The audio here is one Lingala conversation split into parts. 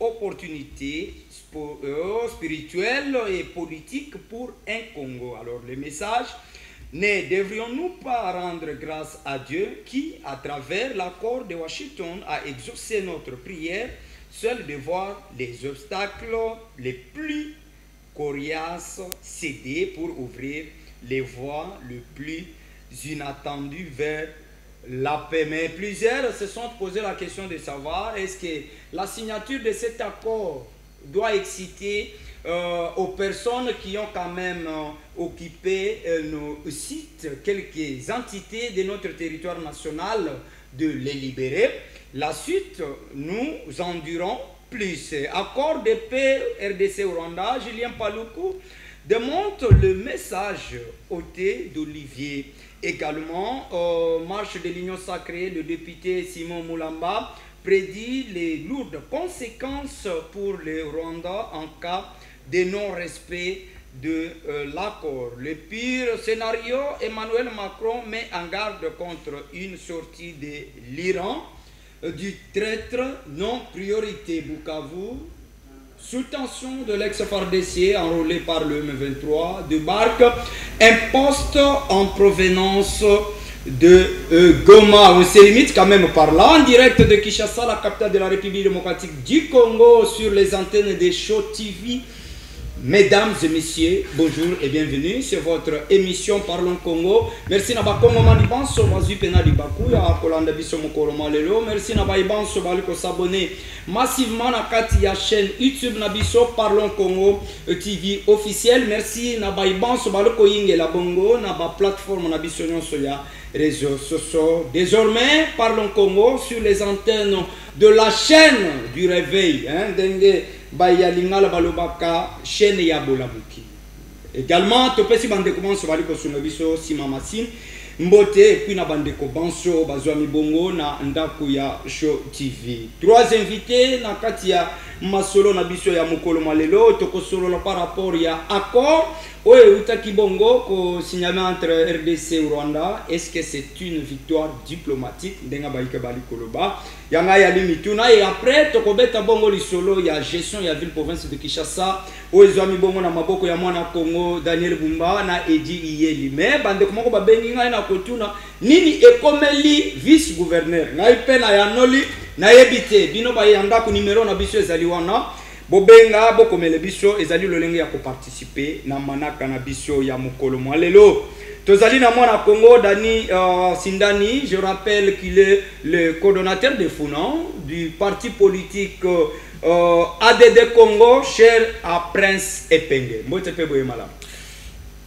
opportunité spirituelle et politique pour un Congo. Alors le message: ne devrions-nous pas rendre grâce à Dieu qui, à travers l'accord de Washington, a exaucé notre prière, seul de voir les obstacles les plus coriaces céder pour ouvrir les voies les plus inattendues vers la paix. Mais plusieurs se sont posé la question de savoir est-ce que la signature de cet accord doit exciter aux personnes qui ont quand même occupé nos sites, quelques entités de notre territoire national, de les libérer. La suite, nous en dirons plus. Accord de paix RDC-Rwanda, Julien Paluku démontre le message ôté d'Olivier. Également, marche de l'Union sacrée, le député Simon Moulamba prédit les lourdes conséquences pour le Rwanda en cas de non-respect de l'accord. Le pire scénario, Emmanuel Macron met en garde contre une sortie de l'Iran du traître non priorité. Bukavu, sous tension de l'ex-FARDC enrôlé par le M23, débarque un poste en provenance de Goma. On se limite quand même par là, en direct de Kinshasa, la capitale de la République démocratique du Congo, sur les antennes des Show TV. Mesdames et messieurs, bonjour et bienvenue. C'est votre émission Parlons Congo. Merci Naba Congo Manibanso, Mazu Pena Libaku, ya Kolanda Biso Mokoro Malelo. Merci Naba Ibanso, Baliko s'abonner massivement à la chaîne YouTube Nabiso Parlons Congo TV officiel. Merci Naba Ibanso, Baliko Yinge La Bongo, Naba plateforme Nabiso Soya réseaux sociaux. Désormais, Parlons Congo sur les antennes de la chaîne du réveil. Dengue Baya Lingala Balobaka, chaîne Yabolabuki. Également, Topesi Bandeko Banso Baliko Sunobiso, Simamasin, Mbote, et puis na Bandeko Banso, Bazwami Bongo, na Ndakuya Show TV. Trois invités, na Katia Masolo Nabiso ya Mokolo Malelo, Toko Solo par rapport ya accord. Oui, Utaki Bongo, ko signalé entre RDC et Rwanda, est-ce que c'est une victoire diplomatique? Denga Baïka Bali Koloba. Yanga ya limituna et après Tokobeta Bongo Lisolo, il y a gestion, il y a ville province de Kinshasa, Oezwami Bongo na Maboko ya Mwana Congo, Daniel Bumba na Edi Iyeli. Mais bande komoko ba bengi ngai na kotuna nini ekomeli vice gouverneur. Ngai pena ya noli na yebite bino ba yanda ku numéro na biso ezali wana. Bobenga bokomele biso ezali lolenge ya ko participer na manaka na biso ya mokolo mwalelo. Tozali na mwana Congo Dani Sindani, je rappelle qu'il est le coordonnateur de Founan du parti politique ADD Congo, cher à Prince Epenge. Mbote pe boye malam.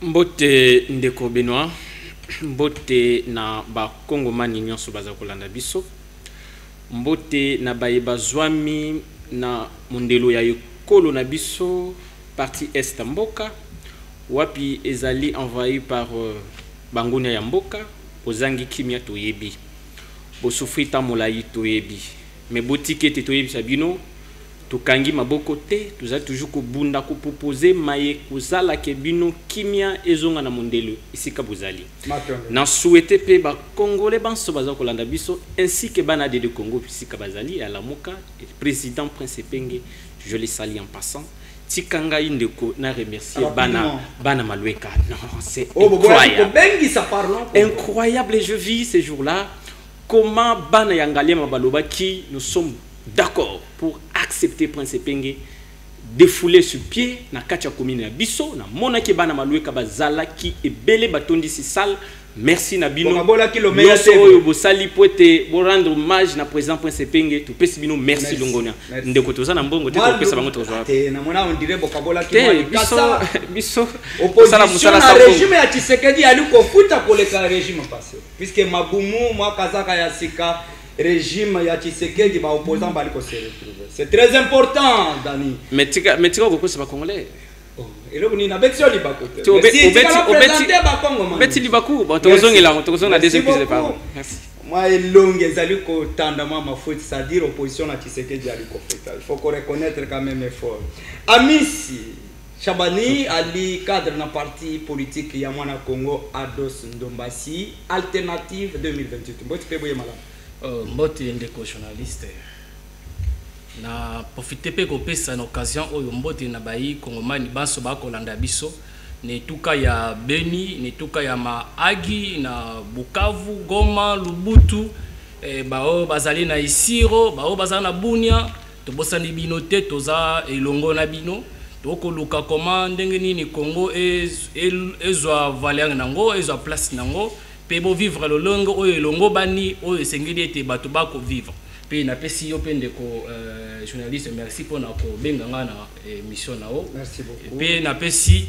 Mbote ndeko Benoît, mbote na ba Congo mani nyonso baza kolanda biso. Mbote na bayeba zwami na mondelo ya ekolo na biso parti est mboka wapi ezali envahi par bangonia ya mboka ozangi kimia toyebi bosufrita molai toyebi mais botike te toyebi sabino tokangi maboko te toza toujours ko bunda ko proposer maye kozala ke bino kimia ezonga na mondelo isika bozali na souhaiter pe ba congolais banso baza kolanda biso ainsi que bana de Congo isika bazali à la moka président Prince Epenge, je les salue en passant. Tikanga indeko na remercier bana Malueka. Non, c'est incroyable. Incroyable, et je vis ces jours-là comment bana yangalia mabaloba qui nous sommes d'accord pour accepter Prince Epenge défouler sur pied na katia commune ya biso na mona ke bana Malueka bazala ki ebele batondi si sale. Merci Nabino. Oyo bosali poete bo rendre hommage na président Prince Epenge to pesi bino merci Longonia. Ndeko toza na mbongo te to pesa bango toza. Na mona on dirait bokabola ki moi biso biso opposition na régime ya Tshisekedi aliko futa koleka régime passé. Puisque Mabumu mwa kazaka ya sika régime ya Tshisekedi ba opposant baliko se retrouver. C'est très important Dani. Mais tika ko c'est pas congolais. Et là, on a besoin de Libakou. Obeti Libakou, tozongela deuxième prise de parole. Merci. Moi, longue ezaliko tandama ma faute, c'est-à-dire opposition à Tshisekedi aliko feta. Il faut qu'on reconnaître quand même effort. Amisi Chabani Ali cadre na parti politique ya mwana Congo Ados Ndombasi Alternative 2028. Mbote pe boye malam. Mbote ndeko journaliste. na profiter pe kopesa na occasion oyo mbote na bayi kongomani banso ba kolanda biso ne tuka ya Beni ne tuka ya Maagi na Bukavu Goma Lubutu bao bazali na Isiro bao bazali na Bunia to bosani bino te toza elongo na bino to koluka koma ndenge nini Congo ezwa valeur nango ezwa place nango pe bo vivre le longo oyo elongo bani oyo sengeli ete bato ba ko vivre pe na pesi yo pende ko journaliste merci pour na ko benganga na émission nao merci beaucoup pe na pesi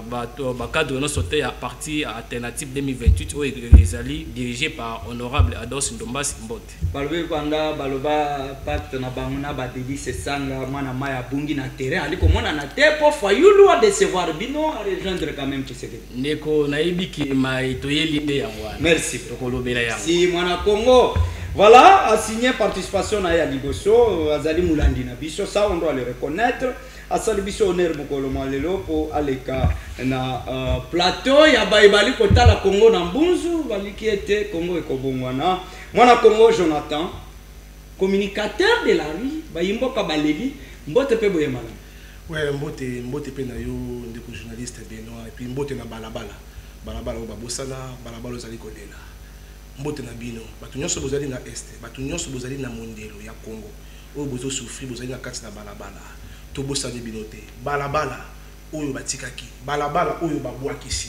bato ba cadre no sauté à partie alternative 2028 oyo ezali dirigé par honorable Ados Ndombasi Mbote balobi kwanda baloba pacte na bango na ba délice sanga mwana maya bungi na terrain aliko mona na tepo fayulu a décevoir bino à rejoindre quand même Tshisekedi ndeko naibi ki mai toyeli nde yango merci to kolobela yango si mwana Congo. Voilà, a signé participation à Yaliboso, Azali Moulandi Nabiso, ça on doit le reconnaître. A Salibiso Oner Mokolo Malelo pour Aleka na plateau, ya Baibali Kota la Congo Nambunzu, Bali qui était Congo et Kobongwana. Moi Congo Jonathan, communicateur de la rue, Bayimbo Kabaleli, Mbote pe Boyemala. Ouais, Mbote pe na yo ndeko journaliste Benoît et puis Mbote na balabala. Balabala o babosana, balabala ozali kolela. Mbote na bino bato nyonso bozali na este bato nyonso bozali na mondelo ya Congo oyo bozo souffrir bozali na kati na balabala to bosani bino te balabala oyo batikaki balabala oyo babwakisi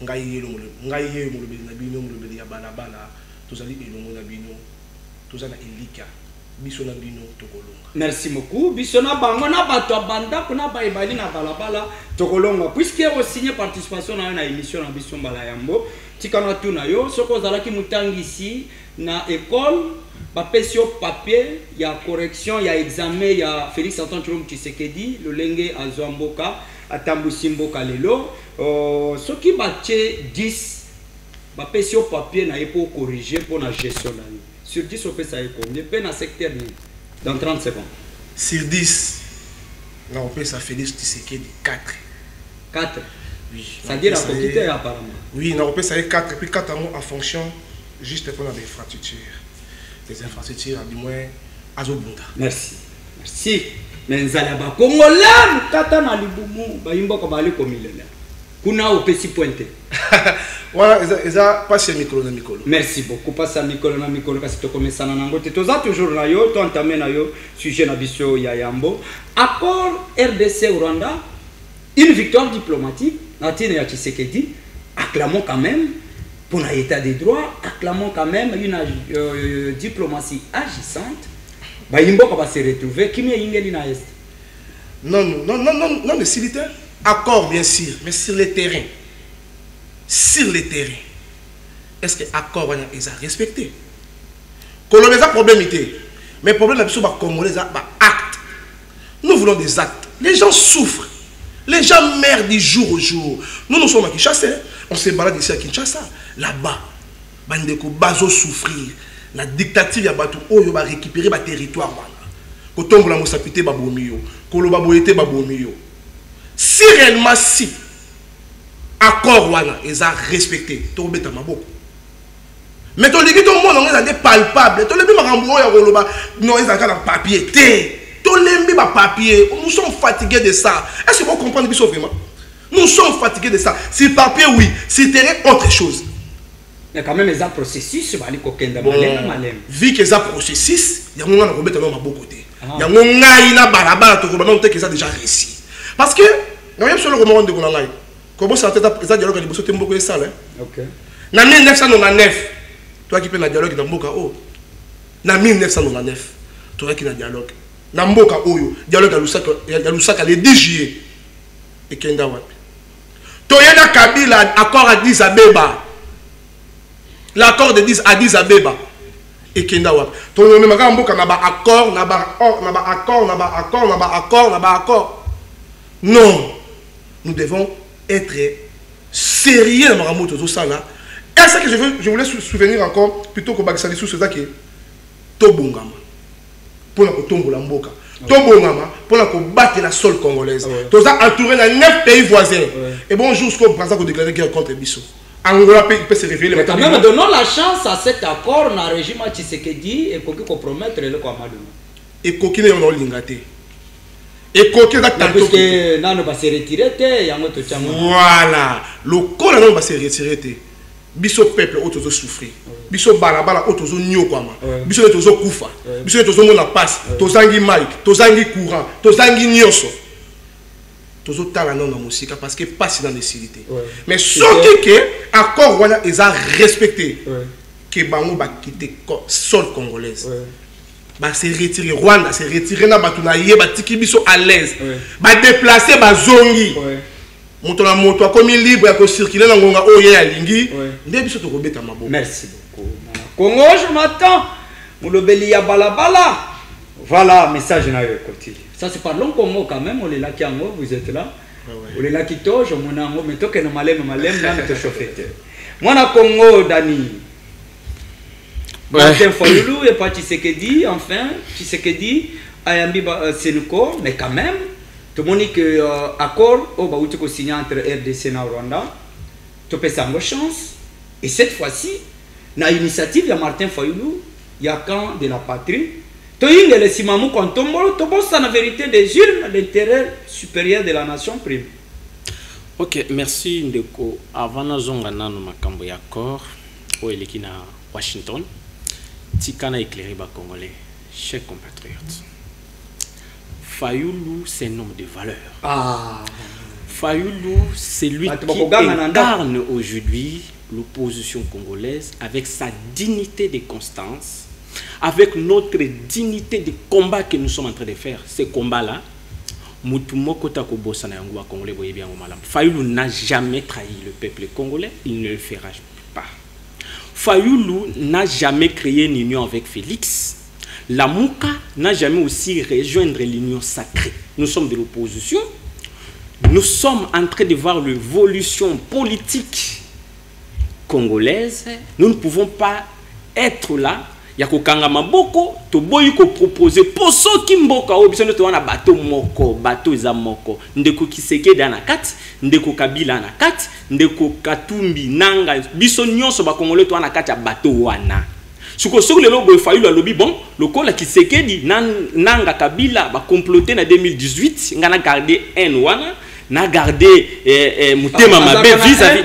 ngai yelo molobeli na bino molobeli ya balabala tozali elongo na bino tozana elika biso na bino tokolonga. Merci beaucoup. Biso na bango na bato abanda kuna baibali na balabala tokolonga puisque on signé participation na émission na biso mbala yambo tikana tuna yo soko zalaki mutangi ici na école ba pesio papier ya correction ya examen ya Félix Antoine Tshisekedi le lenge azwamboka atambusi mboka lelo soki bache 10 ba pesio papier na pour corriger pour la gestion là. Sur 10, on peut ça combien? Peine à secteur dans 30 secondes. Sur 10, on peut ça Félix Tshisekedi 4. 4? Oui. C'est-à-dire à quantité apparemment. Oui, on peut ça 4 et puis 4 en fonction juste pour les infrastructures. Les infrastructures, du moins, à Zobunda. Merci. Merci. Mais Nzalaba Congolais, Katana Libumu, Bayimbo Kabali Komilele. Kuna au petit pointé. Voilà, ils ont passé micro. Merci beaucoup. Passe à micro, parce que tu commences à n'angoter. Tu as toujours na yo, tu entamé na yo, sujet na biso ya yambo. Accord RDC Rwanda, une victoire diplomatique. Natine ya Tshisekedi, acclamons quand même pour l'état des droits, acclamons quand même une diplomatie agissante. Bayimbo va se retrouver. Qui m'est ingeli na est? Non, mais s'il était accord bien sûr, mais sur le terrain. Sur le terrain, est-ce que l'accord est respecté? Colombie a problème, mais le problème c'est que les Congolais ont actes. Nous voulons des actes. Les gens souffrent. Les gens meurent du jour au jour. Nous sommes à Kinshasa. On se balade ici à Kinshasa. Là-bas, Bandeko Bazo souffrir. La dictature ya Batou Oyo va récupérer le territoire. Quand on va s'appuyer Babomio, Koloba Boyete Babomio. Si réellement si accord wana ils ont respecté to beta maboko mais to ligi to monde on est palpable to lebi makambo ya koloba non ils ont un papier té to lembi ba papier nous sommes fatigués de ça. Est-ce que vous comprenez bien vraiment? Nous sommes fatigués de ça. Si papier oui, si terrain autre chose. Mais quand même ils ont processus bali kokenda malem vu que ça processus il y a mon na kobeta no maboko té il y a mon ngai na balabala to koloba non te que ça déjà réussi parce que non y a solo comment de konanga. Comment ça a dialogue avec les beaucoup de salles? Ok. En 1999, toi qui fais un dialogue dans Mboka O. En 1999, toi qui fais un dialogue. Dans Mboka O, dialogue à Lusaka le 10 juillet. Et Kenda Wapi. Toyena Kabila, accord à 10 Abeba. L'accord de 10 à 10 Abeba. Et Kenda Wapi. Toyena Mboka n'a pas accord, n'a pas accord. Non. Nous devons être sérieux dans ma moto tout ça là. Et ça que je voulais souvenir encore plutôt que Bakisali sous ça qui est Tobongama pour la Tombola Mboka. Tobongama pour la battre la sol congolaise. Tout ça entouré de 9 pays voisins. Et bonjour ce qu'on pense qu'on déclare guerre contre Bisso. Angola peut se révéler. Mais quand même donnons la chance à cet accord dans le régime Tshisekedi et qu'on compromettre le Kwamadou. Et coquine on a lingaté. Et coquine là parce que non va se retirer voilà. Le corps non va se retirer. Biso peuple autozo souffrir. Biso balabala autozo nyokwama. Biso autozo kufa. Biso autozo mona passe. Tozangi mic, tozangi courant, tozangi nyonso. Tozo tala non musique parce que passe dans les cilités. Mais ce qui est accord wana ils a respecté. Que bango ba quitter sol congolaise. Ba se retirer Rwanda, se retirer na batuna yeba tiki biso à l'aise. Ba déplacer ba zongi. Moto na moto comme libre ya ko circuler na ngonga oye ya lingi. Nde biso to kobeta mabo. Merci beaucoup. Congo je m'attends. Mulobeli ya balabala. Voilà, message na côté. Ça c'est par long Congo quand même, on est là qui en haut, vous êtes là. On est là qui toge, on est en haut, mais toi que nous malem là te chauffer. Moi na Congo Dani. Martin Fayulu et pas Tshisekedi, enfin, Tshisekedi Ayambi Senuko, mais quand même, tout le monde dit que accord au Baouti signé entre RDC et Rwanda, tu peux ça chance. Et cette fois-ci, dans l'initiative de Martin Fayulu, il y a camp de la patrie. Tu as le Simamou Kontombolo, tu as la vérité des urnes, l'intérêt supérieur de la nation prime. Ok, merci Ndeko. Avant de nous faire un accord, au Elekina Washington, Tikana éclairé les Congolais, chers compatriotes. Fayulu, c'est un homme de valeur. Fayulu, c'est lui qui incarne aujourd'hui l'opposition congolaise avec sa dignité de constance, avec notre dignité de combat que nous sommes en train de faire. Ce combat-là, Fayulu n'a jamais trahi le peuple congolais, il ne le fera pas. Fayulu n'a jamais créé une union avec Félix. La Mouka n'a jamais aussi rejoindre l'union sacrée. Nous sommes de l'opposition. Nous sommes en train de voir l'évolution politique congolaise. Nous ne pouvons pas être là. Yako kangama boko to boyi ko proposer pour ceux qui mboka o biso to wana bateau moko bateau za moko ndeko Kiseke dana kati ndeko Kabila na kati ndeko Katumbi nanga biso nyonso ba Congolais to wana kati ya bateau wana suko soko lelo boy Fayulu alobi bon lokola Kiseke di nanga Kabila ba comploter na 2018 ngana garder un wana na garder mutema mabe vis-à-vis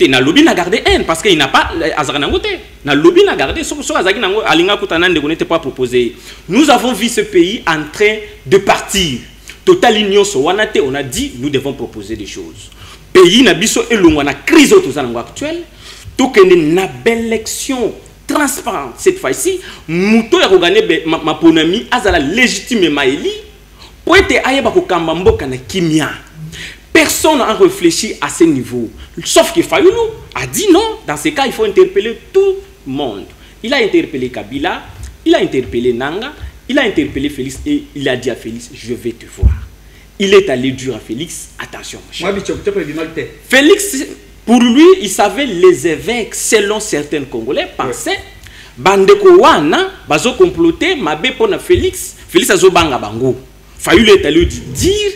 na lobby n'a gardé haine parce qu'il n'a pas azaranagote na lobby n'a gardé so azaki nango alinga kutana ndeko n'était pas proposé. Nous avons vu ce pays en train de partir total union so wanate on a dit nous devons proposer des choses pays na biso elongwa na crise autozango actuelle to kende na belle élection transparente cette fois-ci muto ya kogane ma ponami azala légitimement élu pour être ayeba ko kamba mboka na kimia. Personne n'a réfléchi à ce niveau. Sauf que Fayulu a dit non. Dans ce cas, il faut interpeller tout le monde. Il a interpellé Kabila, il a interpellé Nanga, il a interpellé Félix et il a dit à Félix, je vais te voir. Il est allé dire à Félix, attention. Félix, pour lui, il savait les évêques, selon certains Congolais, pensaient, Bandeko wana, bazo comploter, mabe pona Félix, Félix a zo banga bango. Fayulu est allé dire,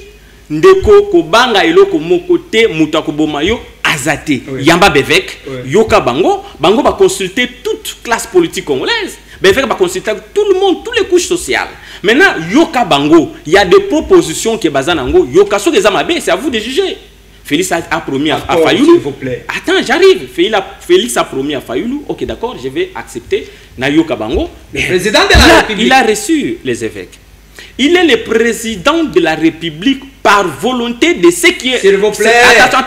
ndeko kobanga eloko moko te muta koboma yo azate yamba bevek yoka bango ba consulter toute classe politique congolaise bevek ba consulter tout le monde, toutes les couches sociales. Maintenant yoka bango, il y a des propositions qui bazanango yoka so des amabe, c'est à vous de juger. Félix a promis à Fayulu, s'il vous plaît. Attends, j'arrive. Félix a promis à Fayulu, ok d'accord, je vais accepter na yoka bango. Le président de la République, il a reçu les évêques. Il est le président de la République par volonté de ce qui est... S'il vous plaît.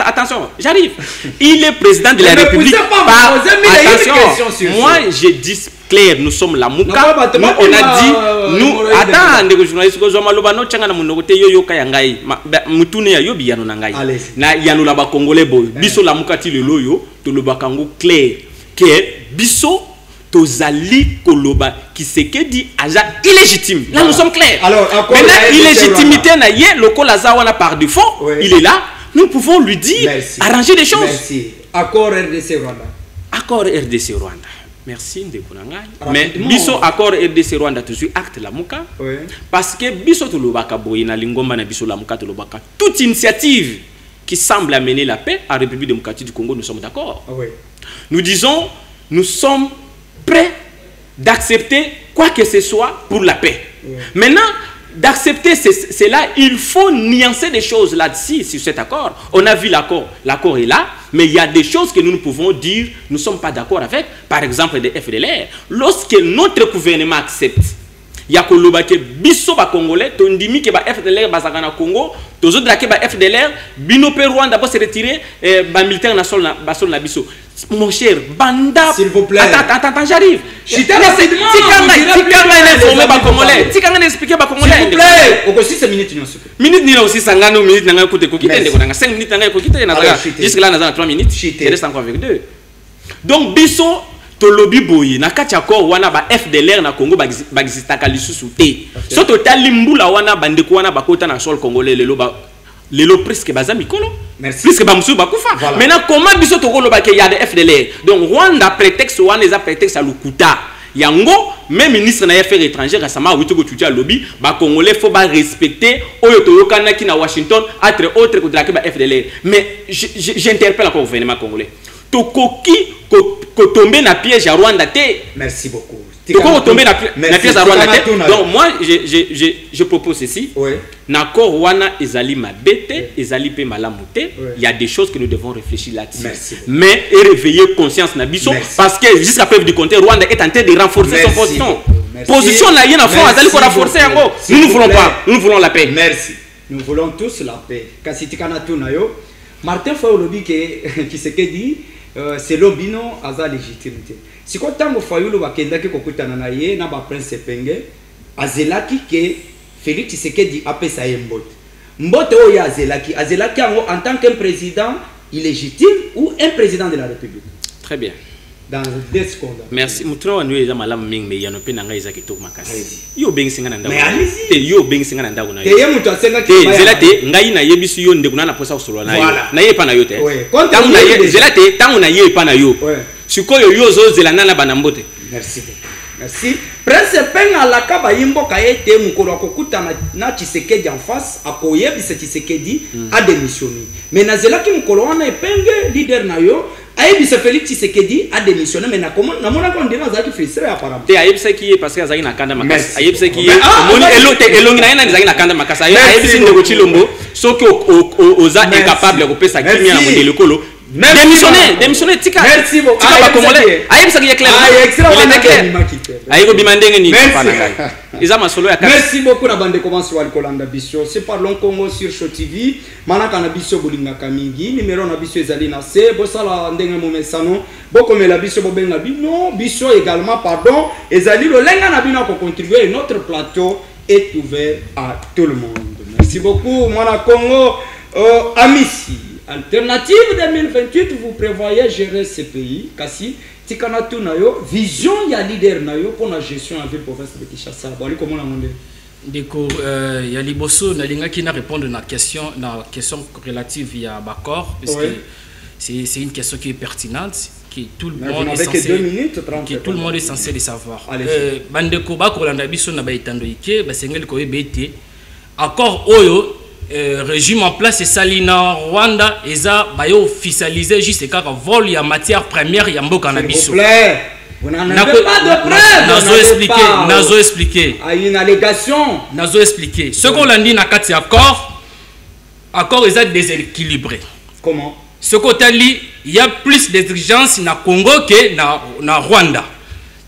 Attention, j'arrive. Il est président de la République par... Attention, moi je dis clair, nous sommes la Mouka. Nous, on a dit... Nous... Attends, les journalistes, na yano la ba Congolais boy. Biso la Mouka ti le loyo, to le bakango clair. Que biso... Tozali Koloba Kiseke aja illégitime. Là nous sommes clairs. Alors, maintenant, illégitimité na ye lokola zawana par défaut, il est là. Nous pouvons lui dire arranger des choses. Merci. Accord RDC Rwanda. Accord RDC Rwanda. Merci Ndeko Nangai. Mais biso accord RDC Rwanda toujours acte la Mouka. Parce que biso to lobaka boye na lingomba na biso la Mouka to lobaka. Toute initiative qui semble amener la paix à la République démocratique du Congo, nous sommes d'accord. Nous disons nous sommes prêts d'accepter quoi que ce soit pour la paix. Maintenant, d'accepter cela, il faut nuancer des choses là-dessus, sur cet accord. On a vu l'accord est là, mais il y a des choses que nous pouvons dire, nous ne sommes pas d'accord avec, par exemple des FDLR. Lorsque notre gouvernement accepte, il y a que biso ba congolais, tondimi ke ba FDLR bazakana Congo, tozo drake ba FDLR, binope Rwanda pour se retirer, ba militaire national na biso. Mon cher, banda. S'il vous plaît. Attends, j'arrive. Tikanga informé ba congolais. Tikanga expliquer ba congolais. S'il vous plaît. Au aussi 5 minutes minutes ni aussi sangano minutes nanga kote ko kitende ko nanga 5 minutes nanga ko kitende na jusque là na 3 minutes. Je reste encore avec 2. Donc biso to lobby boy na kati accord wana ba FDLR na Congo bagizitaka lisusu te. So total limbula wana bandeko wana bakota na sol congolais lelo presque baza mikolo. Presque ba musu bakufa. Maintenant comment biso to koloba ke ya de FDLR. Donc Rwanda prétexte wana eza prétexte à lukuta. Yango même ministre na affaires étrangères récemment oui to tutia lobby ba congolais faut ba respecter oyo to yokana ki na Washington entre autres que de la FDLR. Mais j'interpelle encore le gouvernement congolais. Tokoki ko tomber na piège à Rwanda te. Merci beaucoup. Tokoki tomber na piège à Rwanda te. Donc moi je propose ceci. Oui. Nako wana ezali mabete, ezali pe malamute. Il y a des choses que nous devons réfléchir là-dessus. Mais réveiller conscience na biso parce que jusqu'à preuve du contraire Rwanda est en train de renforcer son position. Position na yena fond azali ko renforcer yango. Nous ne voulons pas, nous voulons la paix. Merci. Nous voulons tous la paix. Kasitikana tunayo. Martin Fayolobi qui se dit c'est l'obino à sa légitimité. Si quand on Fayolo va kenda ke kokutana na ye na ba prince Penge azelaki ke Félix Tshisekedi apesa yembote. Mbote o ya azelaki en tant qu'un président illégitime ou un président de la République. Très bien. Dans 2 secondes. Merci. Mutro wa nueza malamu mingi me yano pe nanga izaki to makasi. Yo bengi singa nanda. Mais allez-y. Te yo bengi singa nanda una. Te ye mutu asenga ki. Te zelate ngai na yebisu yo ndeko na posa usolo na yo. Na ye pa na yo te. Tangu na ye zelate tangu na ye pa na yo. Sikoyo yo zo zelana na banambote. Merci. Merci. Prince Penga la kaba yimbo ka ete mukolo akokuta na Tshisekedi en face akoyebi se Tshisekedi a démissionné. Mais nazela ki mukolo wana epenge leader na yo ayebi se Félix Tshisekedi a démissionné mais na comment na mona ko ndima zaki frustré apparemment. Te ayebi se ki parce que azaki na kanda makasi. Ayebi se ki moni elongi na yena nzaki na kanda makasi. Ayebi se ndeko Chilombo soki oza incapable ko pesa kimia na modele kolo. Démissionner, tika. Merci beaucoup. Tika ba congolais. Aïe, ça qui est clair. Aïe, ko bimandenge ni pana. Isa masolo ya kaka. Merci beaucoup na bande commence wa Kolanda Biso. C'est parlons Congo sur Show TV. Manaka na biso bolinga kamingi. Numéro na biso ezali na C. Bosala ndenge mo mesano. Bokomela biso bobenga bino. Biso également pardon. Ezali lo lenga na bino ko contribuer. Notre plateau est ouvert à tout le monde. Merci beaucoup. Mana Congo Amici. Alternative 2028, vous prévoyez gérer ce pays. Kasi, tikana tu nayo, vision ya leader nayo pour la gestion avec province de Kinshasa. Bon, comment la monde? Déco, ya liboso na linga qui na répondre na question relative à Bakor, parce que c'est une question qui est pertinente, qui tout le monde est censé. 2 minutes 30. Qui tout le monde est censé le savoir. Bandeko Bakor landa biso na ba itando ike, ba sengel ko ebete. Accord oyo. Régime en place et Salina Rwanda eza bayo officialisé juste car vol ya matière première ya mboka na biso. S'il vous plaît. Vous n'en avez pas de preuve. Nazo expliquer. À une allégation. Nazo expliquer. Ce qu'on l'a dit na kati accord est déséquilibré. Comment? Ce côté li il y a plus d'exigences na Congo que na Rwanda.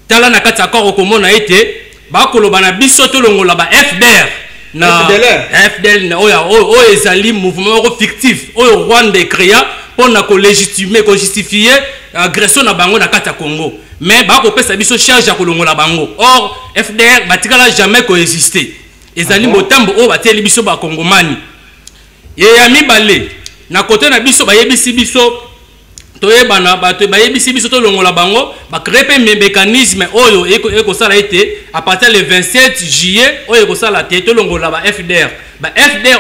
Tala na kati accord okomona été ba koloba na biso to longola ba FDR. Na FDL na oya ezali mouvement fictif oyo Rwanda créa pour na ko légitimer ko justifier agression na bango na kata Congo mais ba ko pesa biso charge ya kolongola bango or FDR batikala jamais ko exister ezali motambo o bateli biso ba kongomani ye ya mibale na côté na biso ba yebisi biso toyebana bato bayebisi biso to longola bango ba créer pe mécanisme oyo eko sala été à partir le 27 juillet oyo eko sala té to longola ba FDR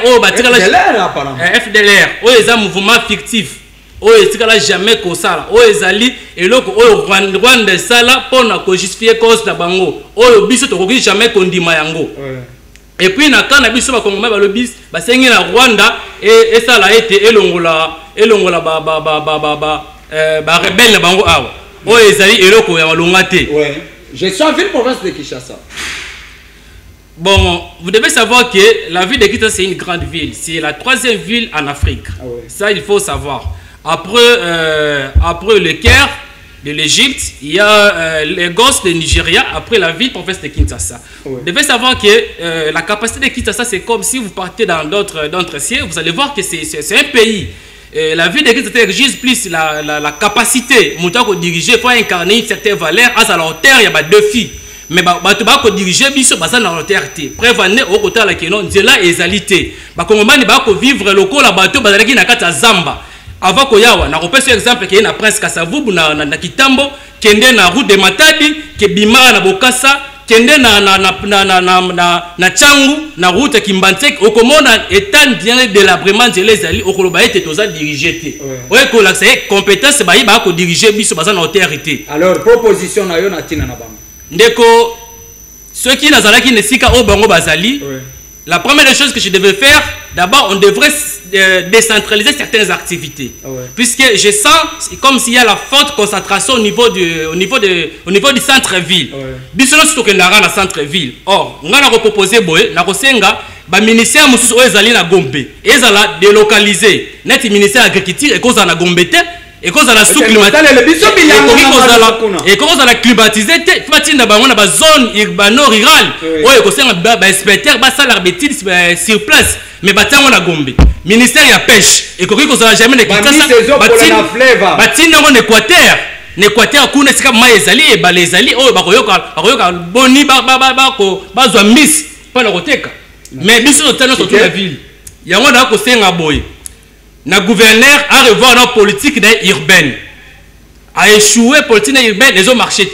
oyo batikala FDLR oyo eza mouvement fictif oyo etikala jamais ko sala oyo ezali eloko oyo Rwanda sala pona ko justifier cause na bango oyo biso to koki jamais kondima yango. Et puis na kana biso ba kongoma ba lobis ba sengi na Rwanda et sala été elongola ba rebelle bango awa o ezali eloko ya malonga te. Je suis en ville province de Kinshasa. Bon, vous devez savoir que la ville de Kinshasa, c'est une grande ville. C'est la 3e ville en Afrique. Ah ouais. Ça, il faut savoir. Après le Caire de l'Égypte, il y a Lagos de Nigeria, après la ville province de Kinshasa. Ouais. Vous devez savoir que la capacité de Kinshasa, c'est comme si vous partez dans d'autres cieux, vous allez voir que c'est un pays. La ville de Kinshasa exige plus la capacité. Pour diriger, il faut incarner une certaine valeur. À sa hauteur, il y a 2 filles. Mais tu vas diriger biso basa na hauteur te. Prévenez au côté la kenon nzela ezalité. Ba kongomani ba ko vivre loko la bateau bazalaki na kata zamba. Avant ko yawa na repese exemple ke na prince Kasavubu na Kitambo, kende na route de Matadi, ke bima na Bokassa, kende na Changu, na route Kimbantek, okomona étant bien de la vraiment nzela ezali okoloba ete toza diriger te. Ouais ko la c'est compétence ba yiba ko diriger biso basa na hauteur te. Alors proposition na yo na tina na bango. Ndeko, ceux qui n'ont ne sika au bango bazali, la première des choses que je devais faire, d'abord on devrait décentraliser certaines activités. Puisque je sens comme s'il y a la forte concentration au niveau du centre-ville. Bisolo surtout que nara na centre-ville. Or, on a proposé boy, na kosenga ba ministère mususu ezali na Gombe, ezala délocaliser. Net ministère agriculture et cause na Gombe te. Et quand on a sous-climatisé, et quand on a climatisé, il faut que zone urbano-rurale, il inspecteur, sur place, mais on a Gombe. Ministère de la pêche, et quand on a jamais en Équateur. N'Équateur, kuna sika maezali et balezali, oh bakoyoka boni bazwa miss pas la koteka. Mais biso tellement sur toute la ville. Il y a un ko senga boy. Na gouverneur a revoir notre politique urbaine, a échoué politique urbaine, les ont marché.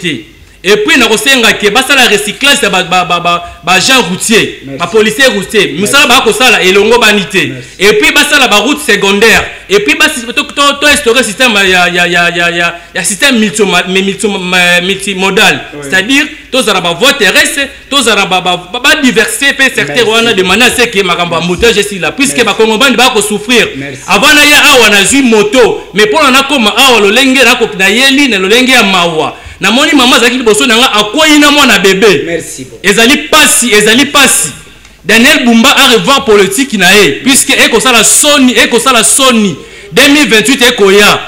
Et puis, nous avons le recyclage de gens routiers, les policiers routiers. Nous avons et l'ongobanité. Et puis, nous avons la route secondaire. Et puis, nous avons instauré un système, système multimodal. C'est-à-dire, nous avons voie terrestre, nous avons diversifié certains de manière à ce que ma moteur, je suis là. Puisque ma Congomani va souffrir. Avant, il y a une moto. Mais pour nous, comme na moni maman zaki boso nanga akoyi na mwana bébé. Merci. Ezali pasi. Daniel Bumba a revoir politique na e puisque eko sala Sony 2028 ekoya.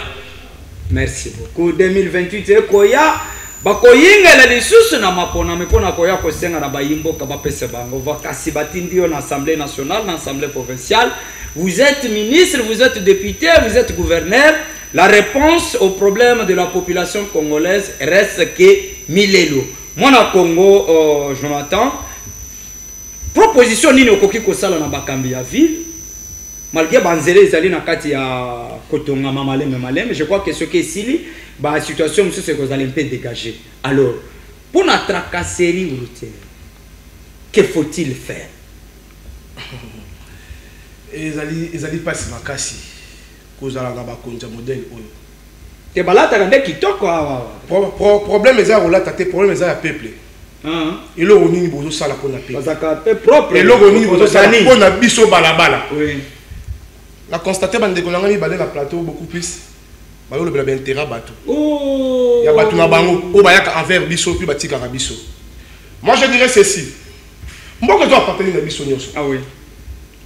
Merci beaucoup. 2028 ekoya. Bakoyinga la lisusu na mapona mekona koya ko senga na bayimbo ka bapese bango vakasi batindio na Assemblée nationale, na Assemblée provinciale. Vous êtes ministre, vous êtes député, vous êtes gouverneur. La réponse au problème de la population congolaise reste que Milelo. Moi, na Congo, Jonathan, proposition nini okoki kosala na bakambi ya ville, malgré banzele ezali na kati ya kotonga maleme, je crois que ce qui est ici, la situation c'est que vous allez un peu dégager. Alors, pour la tracasserie routière, que faut-il faire? Ezali pas si makasi. Modèle te balata kande kitoko problème est là problème est là peuple et là on ni bozo sala pour la peuple parce que propre et là on ni bozo sala pour na biso balabala oui la constater bande ko ngani balé na plateau beaucoup plus balo le bla intérêt bateau oh ya bateau na bango o bayaka envers biso puis batika ka biso. Moi je dirais ceci mboko doit appartenir na biso nyonso ah oui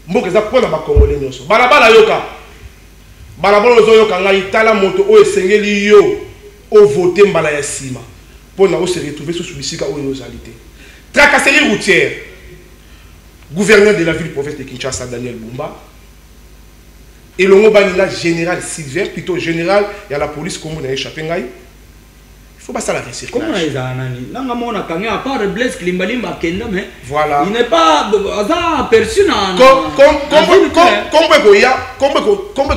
mboko za pour na ba congolais nyonso balabala yoka balabolo zoyoka ngai tala moto o esengeli yo o voter mbala ya sima pona o se retrouver sous bisika o nosalité tracasserie routière. Gouverneur de la ville province de Kinshasa Daniel Bumba et le Banila général Sylvain plutôt général il y a la police comme on a échappé ngai. Il faut pas ça la recyclage. Comment ils anani nanga mona kanga à part Blaise Klimbalimba kenda mais voilà. Il n'est pas aperçu na comme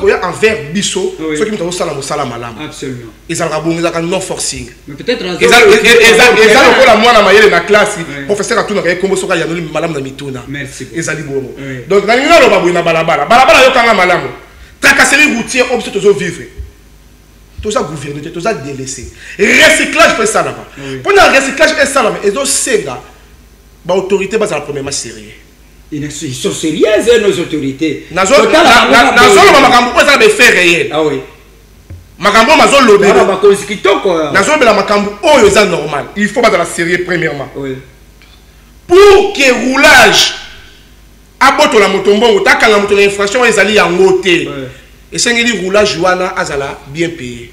koya envers biso ceux qui m'ont sala mosala malam. Absolument. Ils ont rabon ils ont non forcing. Mais peut-être ils ont la moi na mayele na classe professeur atuna kay kombo soka ya noli malam na mituna. Merci. Ils ali bongo. Donc na ngina lo babu na balabala yo kanga malam. Tracasserie routière obso tozo vivre. Tout ça gouvernement, tout ça délaissé. Recyclage fait ça là-bas. Pour le recyclage et ça là-bas, et donc c'est là, l'autorité base à la première match sérieux. Ils sont sérieuses nos autorités. Nazo makambo ça be faire réel. Ah oui. Makambo mazo lobé. Ba konskito quoi. Nazo be la makambo oyo ça normal. Il faut pas dans la série premièrement. Oui. pour que roulage aboto la motombongo taka la moto l'infraction ezali yango te et sengeli roulage wana azala bien payé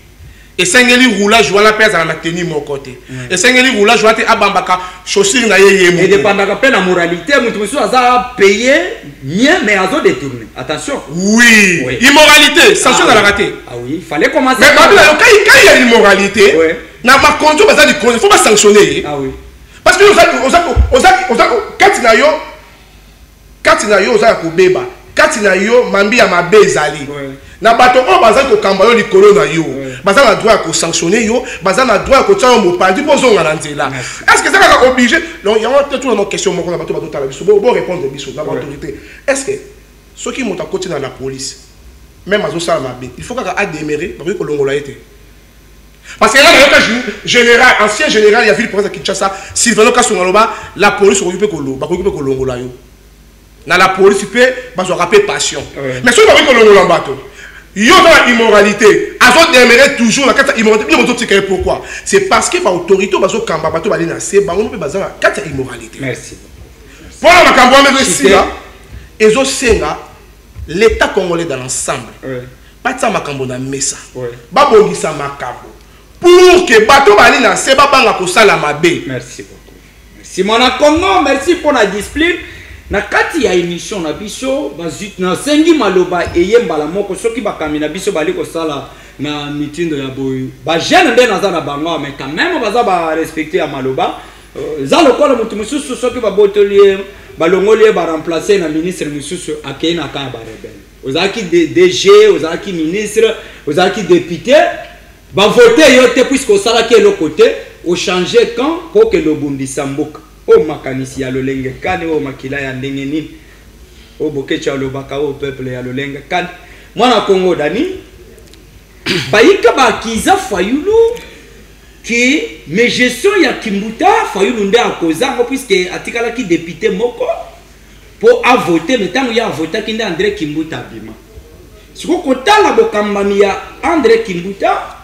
et sengeli roulage wana pe azala na tenue mon côté et sengeli roulage wana te abambaka chaussure na yeye et dépendaka pe la moralité mutu musu aza payé mieux mais azo détourner attention oui immoralité sanction dans la raté ah oui il fallait commencer mais quand il y a immoralité na ma contrôle bazali il faut pas sanctionner ah oui parce que Katina yo oza kobeba Katina yo mambi ya mabe ezali na bato o baza ko kamba yo likolo na yo baza na droit ko sanctionner yo baza na droit ko tsama mopandi pozo ngana nzela est-ce que ça va obligé donc il y a toujours une question moko na bato tala biso bo répondre biso na autorité est-ce que ceux qui montent à côté dans la police même azo sala mabe il faut ka adémérer ba ko longola été parce que là le général ancien général il y a vu le président Kinshasa Sylvano Kasongaloba la police occupé ko longola yo na la police peut bazo rappeler passion mais ceux qui ont le bateau yo dans immoralité azo démérer toujours la carte immoralité ils vont dire pourquoi c'est parce que par autorité bazo kamba bateau bali na se bango pe baza la carte immoralité merci pour la makambo mais aussi là ezo senga l'état congolais dans l'ensemble pas ça makambo na mesa ba bongisa makambo pour que bateau bali na se ba banga ko sala mabe merci beaucoup merci mon Congo merci pour la discipline na kati ya émission na biso bazut na sengi maloba eyembala moko soki bakami na biso bali ko sala na mitindo ya boyu ba jeune nde naza na bango mais quand même baza ba respecter ya maloba za lokola mutu mususu soki ba botolier balongoli ba remplacer na ministre mususu akei na ka ba rebelle ozaki DG ozaki ministre ozaki député ba voter yo te puisque sala ke le côté au changer quand pour que le bundisa mboka o makanisi ya lolenge kane o makila ya ndenge nini o bokecha lobaka o peuple ya lolenge kane mwana Kongo dani bayika bakiza Fayulu ki me gestion ya Kimbuta Fayulu nde akozango puisque atikala ki député moko pour a voter mais tant ya voter ki nde André Kimbuta bima siko kotala bokambami ya André Kimbuta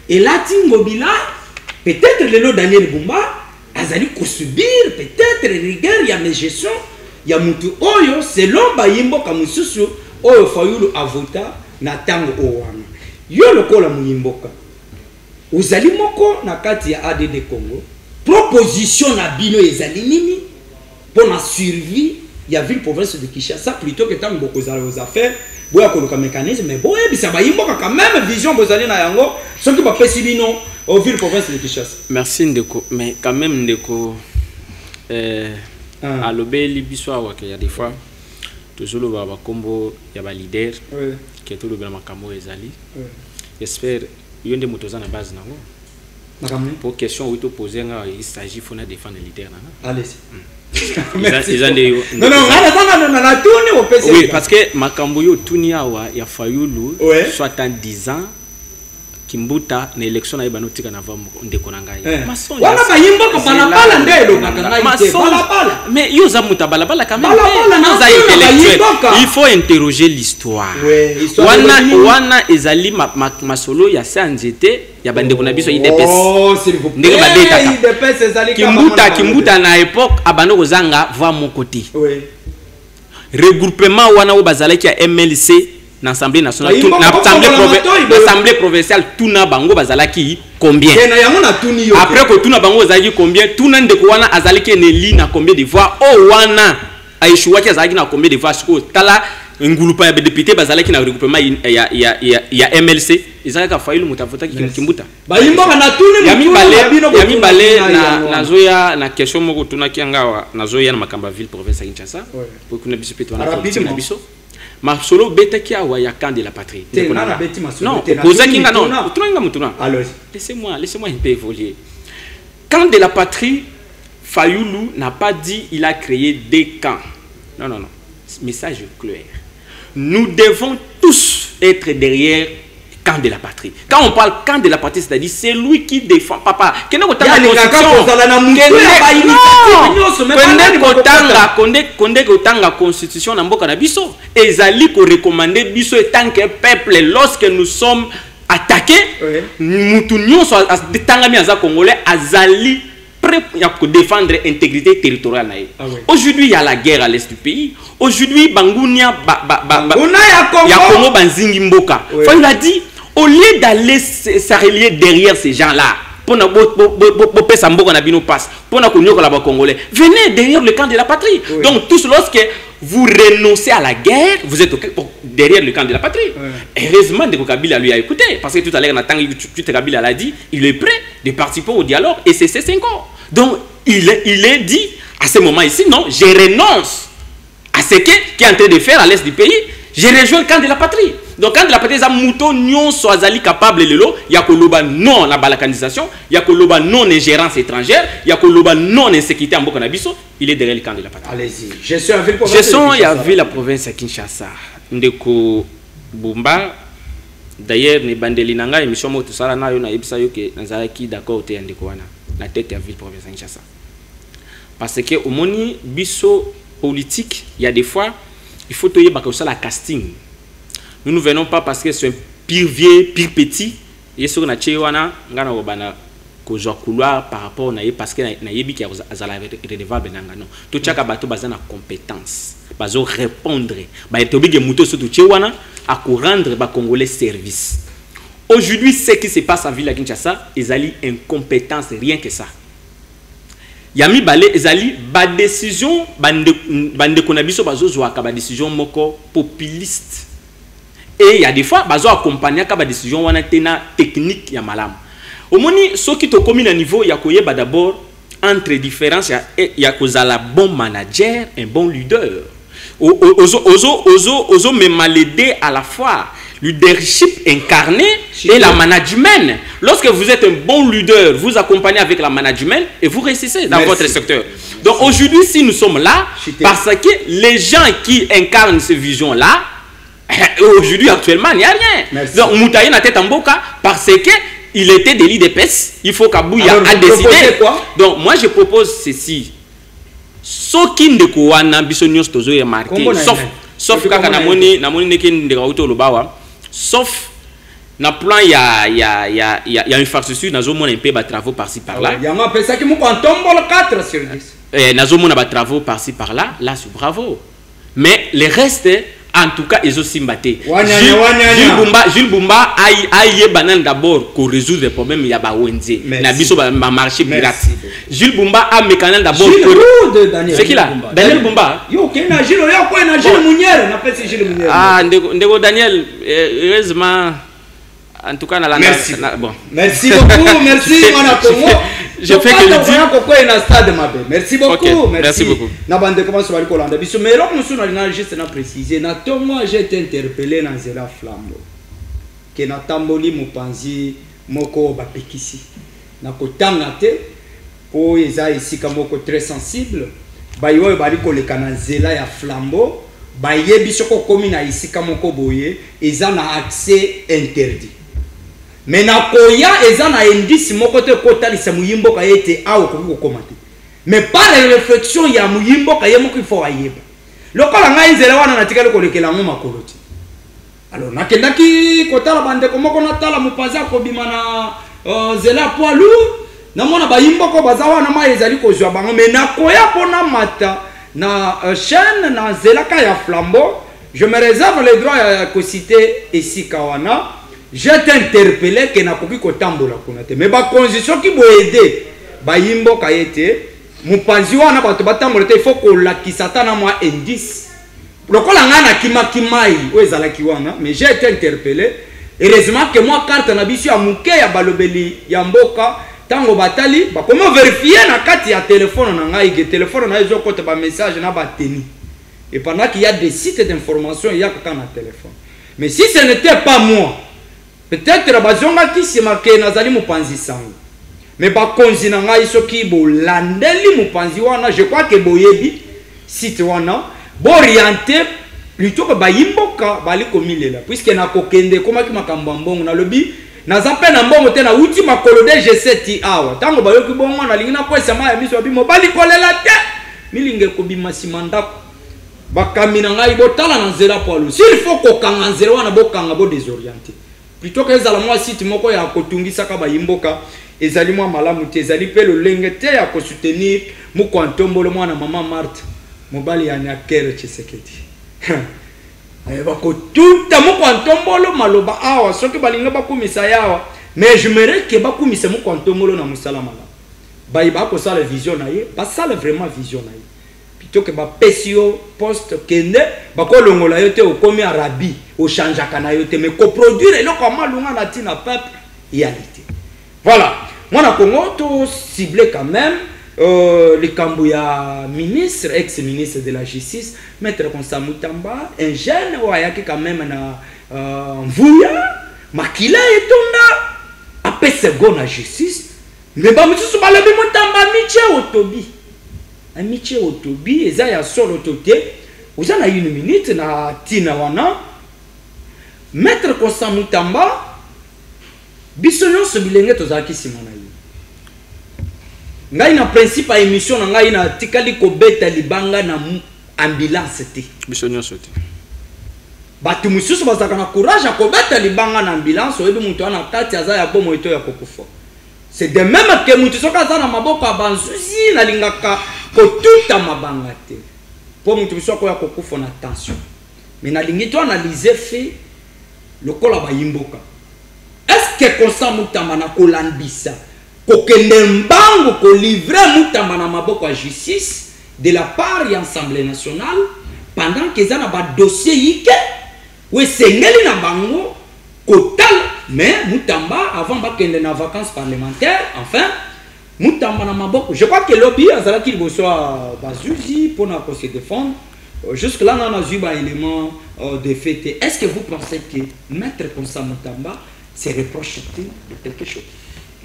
et lati ngobila peut-être lelo Daniel Bumba azali ko subir peut-être rigueur ya mes gestion ya mutu oyo selon bayimbo kamususu oyo Fayulu avota na tango owana yo lokola muyimboka ozali moko na kati ya ADD Congo proposition na bino ezali nini pour la survie ya ville province de Kinshasa plutôt que tango bokozala aux affaires boya koluka mécanisme mais boye bisa bayimboka quand même vision bozali na yango soki ba pesi bino au ville province de Kinshasa. Merci Ndeko, mais quand même Ndeko à l'obéli biso awa que y a des fois toujours le baba combo ya ba leader qui est tout le bien makambo ezali. J'espère yonde motoza na base nango. Pour question où tu poser il s'agit faut na défendre le leader nana. Allez. Non, oui, parce que makambo yo tuni awa ya Fayulu soit en 10 ans Kimbuta na élection na ibano tika na vamo ndeko na ngai wana bayimbo ko balabala ndelo ngai balabala mais yo za muta balabala quand même il faut interroger l'histoire wana ezali masolo ya sanjete ya bandeko na biso IDPS oh s'il vous plaît IDPS ezali Kimbuta na époque abano kozanga va mon côté regroupement wana o bazalaki ya MLC l'Assemblée nationale, l'Assemblée provinciale, tout na bango bazalaki combien? Après que tout na bango bazalaki combien? Tout na ndeko wana azalaki neli na combien de voix? Oh wana aishuwaki azalaki na combien de voix? Siko tala ngulupa ya député bazalaki na regroupement ya MLC. Izalaka Fayulu mutavota Kimbuta. Ba yimboka na tuni yami bale na zoya na question moko tuna kiangawa na zoya na makamba ville province ya Kinshasa. Pour kuna biso peto na biso. Ma solo beta qui a ya camp de la patrie. Non, laissez-moi un peu évoluer. Camp de la patrie, Fayulu n'a pas dit il a créé des camps. Non. Message clair. Nous devons tous être derrière camp de la patrie. Quand on parle camp de la patrie, c'est-à-dire c'est lui qui défend papa. Constitution na mboka na biso ezali ko recommander biso tant que peuple lorsque nous sommes attaqués, mutu nyonso tangami aza congolais azali prêt à défendre l'intégrité territoriale. Ah oui. Aujourd'hui, il y a la guerre à l'est du pays. Aujourd'hui, Bangounia, il y a Congo Banzingi Mboka. Oui. Il a dit, au lieu d'aller s'arrêter derrière ces gens-là, pour venez derrière le camp de la patrie. Oui. Donc, tous lorsque vous renoncez à la guerre, vous êtes derrière le camp de la patrie. Oui. Heureusement, Ndeko Kabila lui a écouté, parce que tout à l'heure, Kabila l'a dit, il est prêt de participer au dialogue et c'est 5 ans. Donc, il est dit, à ce moment ici, non, je renonce à ce qu'il est en train de faire à l'est du pays, je rejoins le camp de la patrie. Donc, quand la patrie est mouton, non, soit capable de l'eau, il y a que non la balkanisation, il y a que non ingérence étrangère, il y a que non insécurité en Bokanabiso, il est derrière le camp de la patrie. Allez-y. Je suis en la province à Kinshasa. Ndeko Bumba, d'ailleurs, ne bandeli nanga émission mo tout ça na yo na yebisa yo ke nazaki d'accord te ndeko wana na tête ya ville province à Kinshasa. Parce que au moni biso politique, il y a des fois il faut toyer bako ça la casting. Nous ne venons pas parce que c'est un pire vieux, pire petit. Et ce qu'on a chez wana ngana obana ko jo couloir par rapport na parce que na yebi ki azala redevable nanga non. To chaka bato bazana compétence. Bazo répondre. Ba etobige muto surtout chez wana à rendre ba congolais service. Aujourd'hui, ce qui se passe en ville à Kinshasa, ils allaient incompétence, rien que ça. Yami balé ezali ba décision bande konabiso bazo zoaka ba décision moko populiste. Et il y a des fois bazo accompagner ka ba décision wana tena technique ya malam. Au moni so ki to komi na niveau ya koyeba d'abord entre différence ya kozala bon manager, un bon leader. Ozo même l'aider à la fois leadership incarné et la management. Lorsque vous êtes un bon leader, vous accompagnez avec la management et vous réussissez dans votre secteur. Donc aujourd'hui, si nous sommes là, parce que les gens qui incarnent ces visions-là, aujourd'hui, actuellement, il n'y a rien. Merci. Donc, Moutaï n'a tête en boca parce que il était délit d'épaisse. Il faut qu'Abouya a décidé. Donc, moi, je propose ceci. Ce qui ne kouana bisonios tozo est marqué. Sauf kaka namoni nekin de auto lobawa. Sauf na plan il y a infrastructure nazo mona un peu ba travaux par-ci par-là. Il y a ma pesa qui mo tombe le 4 sur 10. Nazo mona ba travaux par-ci par-là, là c'est bravo. Mais le reste en tout cas ils ont simbaté. Jules Bumba aïe banan d'abord pour résoudre les problèmes ya ba wenze. Na biso ba marché pirate. Jules Bumba a mécanisme d'abord pour c'est qui là Daniel Bumba. Yo kena Jules yo ko na Jules Munier, na pesi Jules Munier. Ah ndeko Daniel heureusement en tout cas na la bon. Merci beaucoup, merci mon Congo. Je fais que le dire pourquoi il y a stade ma belle. Merci beaucoup, okay, merci beaucoup. Na bande comment sur Kolanda biso mais là nous na juste na préciser na to moi j'ai été interpellé dans Zela Flambo. Que na tamboli mopanzi moko ba pekisi. Na kotanga te po eza ici kamoko très sensible. Ba yo ba liko le kana Zela ya Flambo, ba yebi soko komi na ici kamoko boye, eza na accès interdit. Mais na koya eza na indice moko te kotalisa muyimbo ka yete awo ko komate. Mais par la réflexion ya muyimbo ka yemo ko fo ayeba. Lokola ngai nzela wana na tikalo ko lekela ngo makoloti. Alors nakendaki kotala bande ko moko na tala mupaza ko bima na zela poilu na mona ba yimbo ko bazawa na mai ezali ko zwa bango mais na koya pona mata na chaîne na zela ka ya Flambo. Je me réserve le droit à citer ici kawana. J'ai été interpellé que na koki kotambola kunate mais ba condition qui bo aider ba yimbo kayete mupanzi wana bato batambola te il faut ko lakisa na moi indice lokola ngana kimai wezala kiwana mais j'ai été interpellé heureusement que moi carte na biso ya muke ya balobeli ya mboka tango batali ba comment vérifier na kati ya téléphone na ngai ke téléphone na ezo kote ba message na ba teni et pendant qu'il y a des sites d'information il y a que na téléphone mais si ce n'était pas moi peut-être la bazonga qui se marqué nazali mupanzi sango mais ba konzi na ngai soki bo landeli mupanzi wana je crois que boyebi site wana bo orienté plutôt que ba yimboka bali komilela puisque na kokende komaki makambo mbongo na lobi naza pe na mbongo te na uti makolo de G7 awa tango bayoki bongo na lingina ko esama ya miso bimo bali kolela te milinge ko bima simandako bakamina ngai botala na nzela poalo s'il faut ko kanga nzela wana bokanga bo désorienté plutôt que ezala moi site moko ya kotungisa ka ba yimboka ezali mwa malamu te ezali pe lolenge te ya kosoutenir mokwantombolo mwana mama Marthe mobali ya Nyakero Tshisekedi bakotuta mokwantombolo maloba awa soki balinga bakumisa yawa mais je me que bakumisa mokwantombolo na musala malamu bayi bakosala vision na ye basala vraiment vision na ye plutôt que bapesi yo poste kende bakolongola yo te okomi arabi ochangeaka na yo te mais coproduire eloko amalunga na ntina peuple yalité. Voilà, mwana Congo to ciblé quand même le Kambouya ministre, ex-ministre de la justice, maître Constant Mutamba, un jeune qui quand même na Mvouya, Makila et Tonda, après seconde la justice, mais bah monsieur Soubalabi Mutamba Miché Otobi, un Miché Otobi, et ça y a solo toté, vous en avez une minute na Tina Wana, maître Constant Mutamba, bisonyo so bilenge tozaki simana yi. Ngai na principe a émission na ngai na tikali ko beta libanga na ambulance te. Bisonyo so te. Batu mususu bazaka na courage ko beta libanga na ambulance oyebi muntu ana kati aza ya bomo ito ya kokufa. C'est de même que muntu soka za na maboko ya banzuzi na lingaka ko tuta mabanga te. Po muntu soka ya kokufa na tension. Mais na lingi to analyser fait lokola ba yimboka. Est-ce que Constant Mutamba na kolandisa kokende mbango ko livrer Mutamba na maboko ya justice de la part de l'Assemblée nationale pendant que ça na ba dossier yike we sengeli na bango kotal mais Mutamba avant ba kende na vacances parlementaires enfin Mutamba na maboko je crois que lobby azala ki bosoa bazuzi pour na se défendre jusque là on a eu ba élément de fait. Est-ce que vous pensez que maître Constant Mutamba c'est reproché de quelque chose?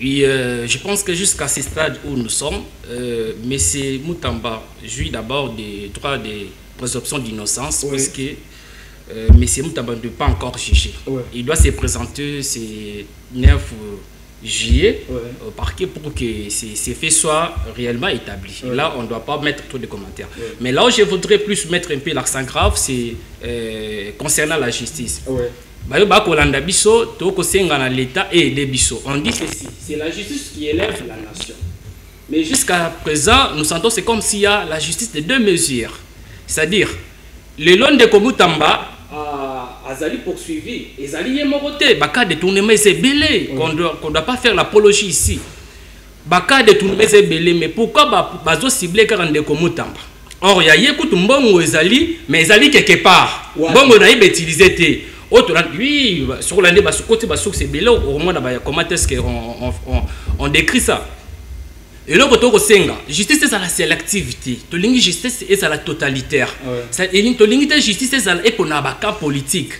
Oui, je pense que jusqu'à ce stade où nous sommes, M. Mutamba jouit d'abord des droits de présomption d'innocence, oui, parce que M. Mutamba ne peut pas encore juger. Oui. Il doit se présenter ce 9 juillet, oui, au parquet pour que ces faits soient réellement établis. Oui. Là, on ne doit pas mettre trop de commentaires. Oui. Mais là où je voudrais plus mettre un peu l'accent grave, c'est concernant la justice. Oui. L'État et les bisso. On dit ceci, c'est la justice qui élève la nation. Mais jusqu'à présent, nous sentons c'est comme s'il y a la justice de deux mesures. C'est-à-dire, le long de Komutamba a Zali poursuivi, et Zali Yemorote, Baka détournement c'est belé, qu'on ne doit pas faire l'apologie ici. Baka détournement c'est belé, mais pourquoi Bazo ciblé Karande Komutamba? Or, il y a Yekoutou Mbongo Zali, mais Zali quelque part. Mbongo n'a pas utilisé. Oui, sur l'année, côté c'est belé, au moins, comment est-ce qu'on décrit ça? Et là, justice c'est la sélectivité, justice c'est la totalitaire. Et justice c'est pour un politique.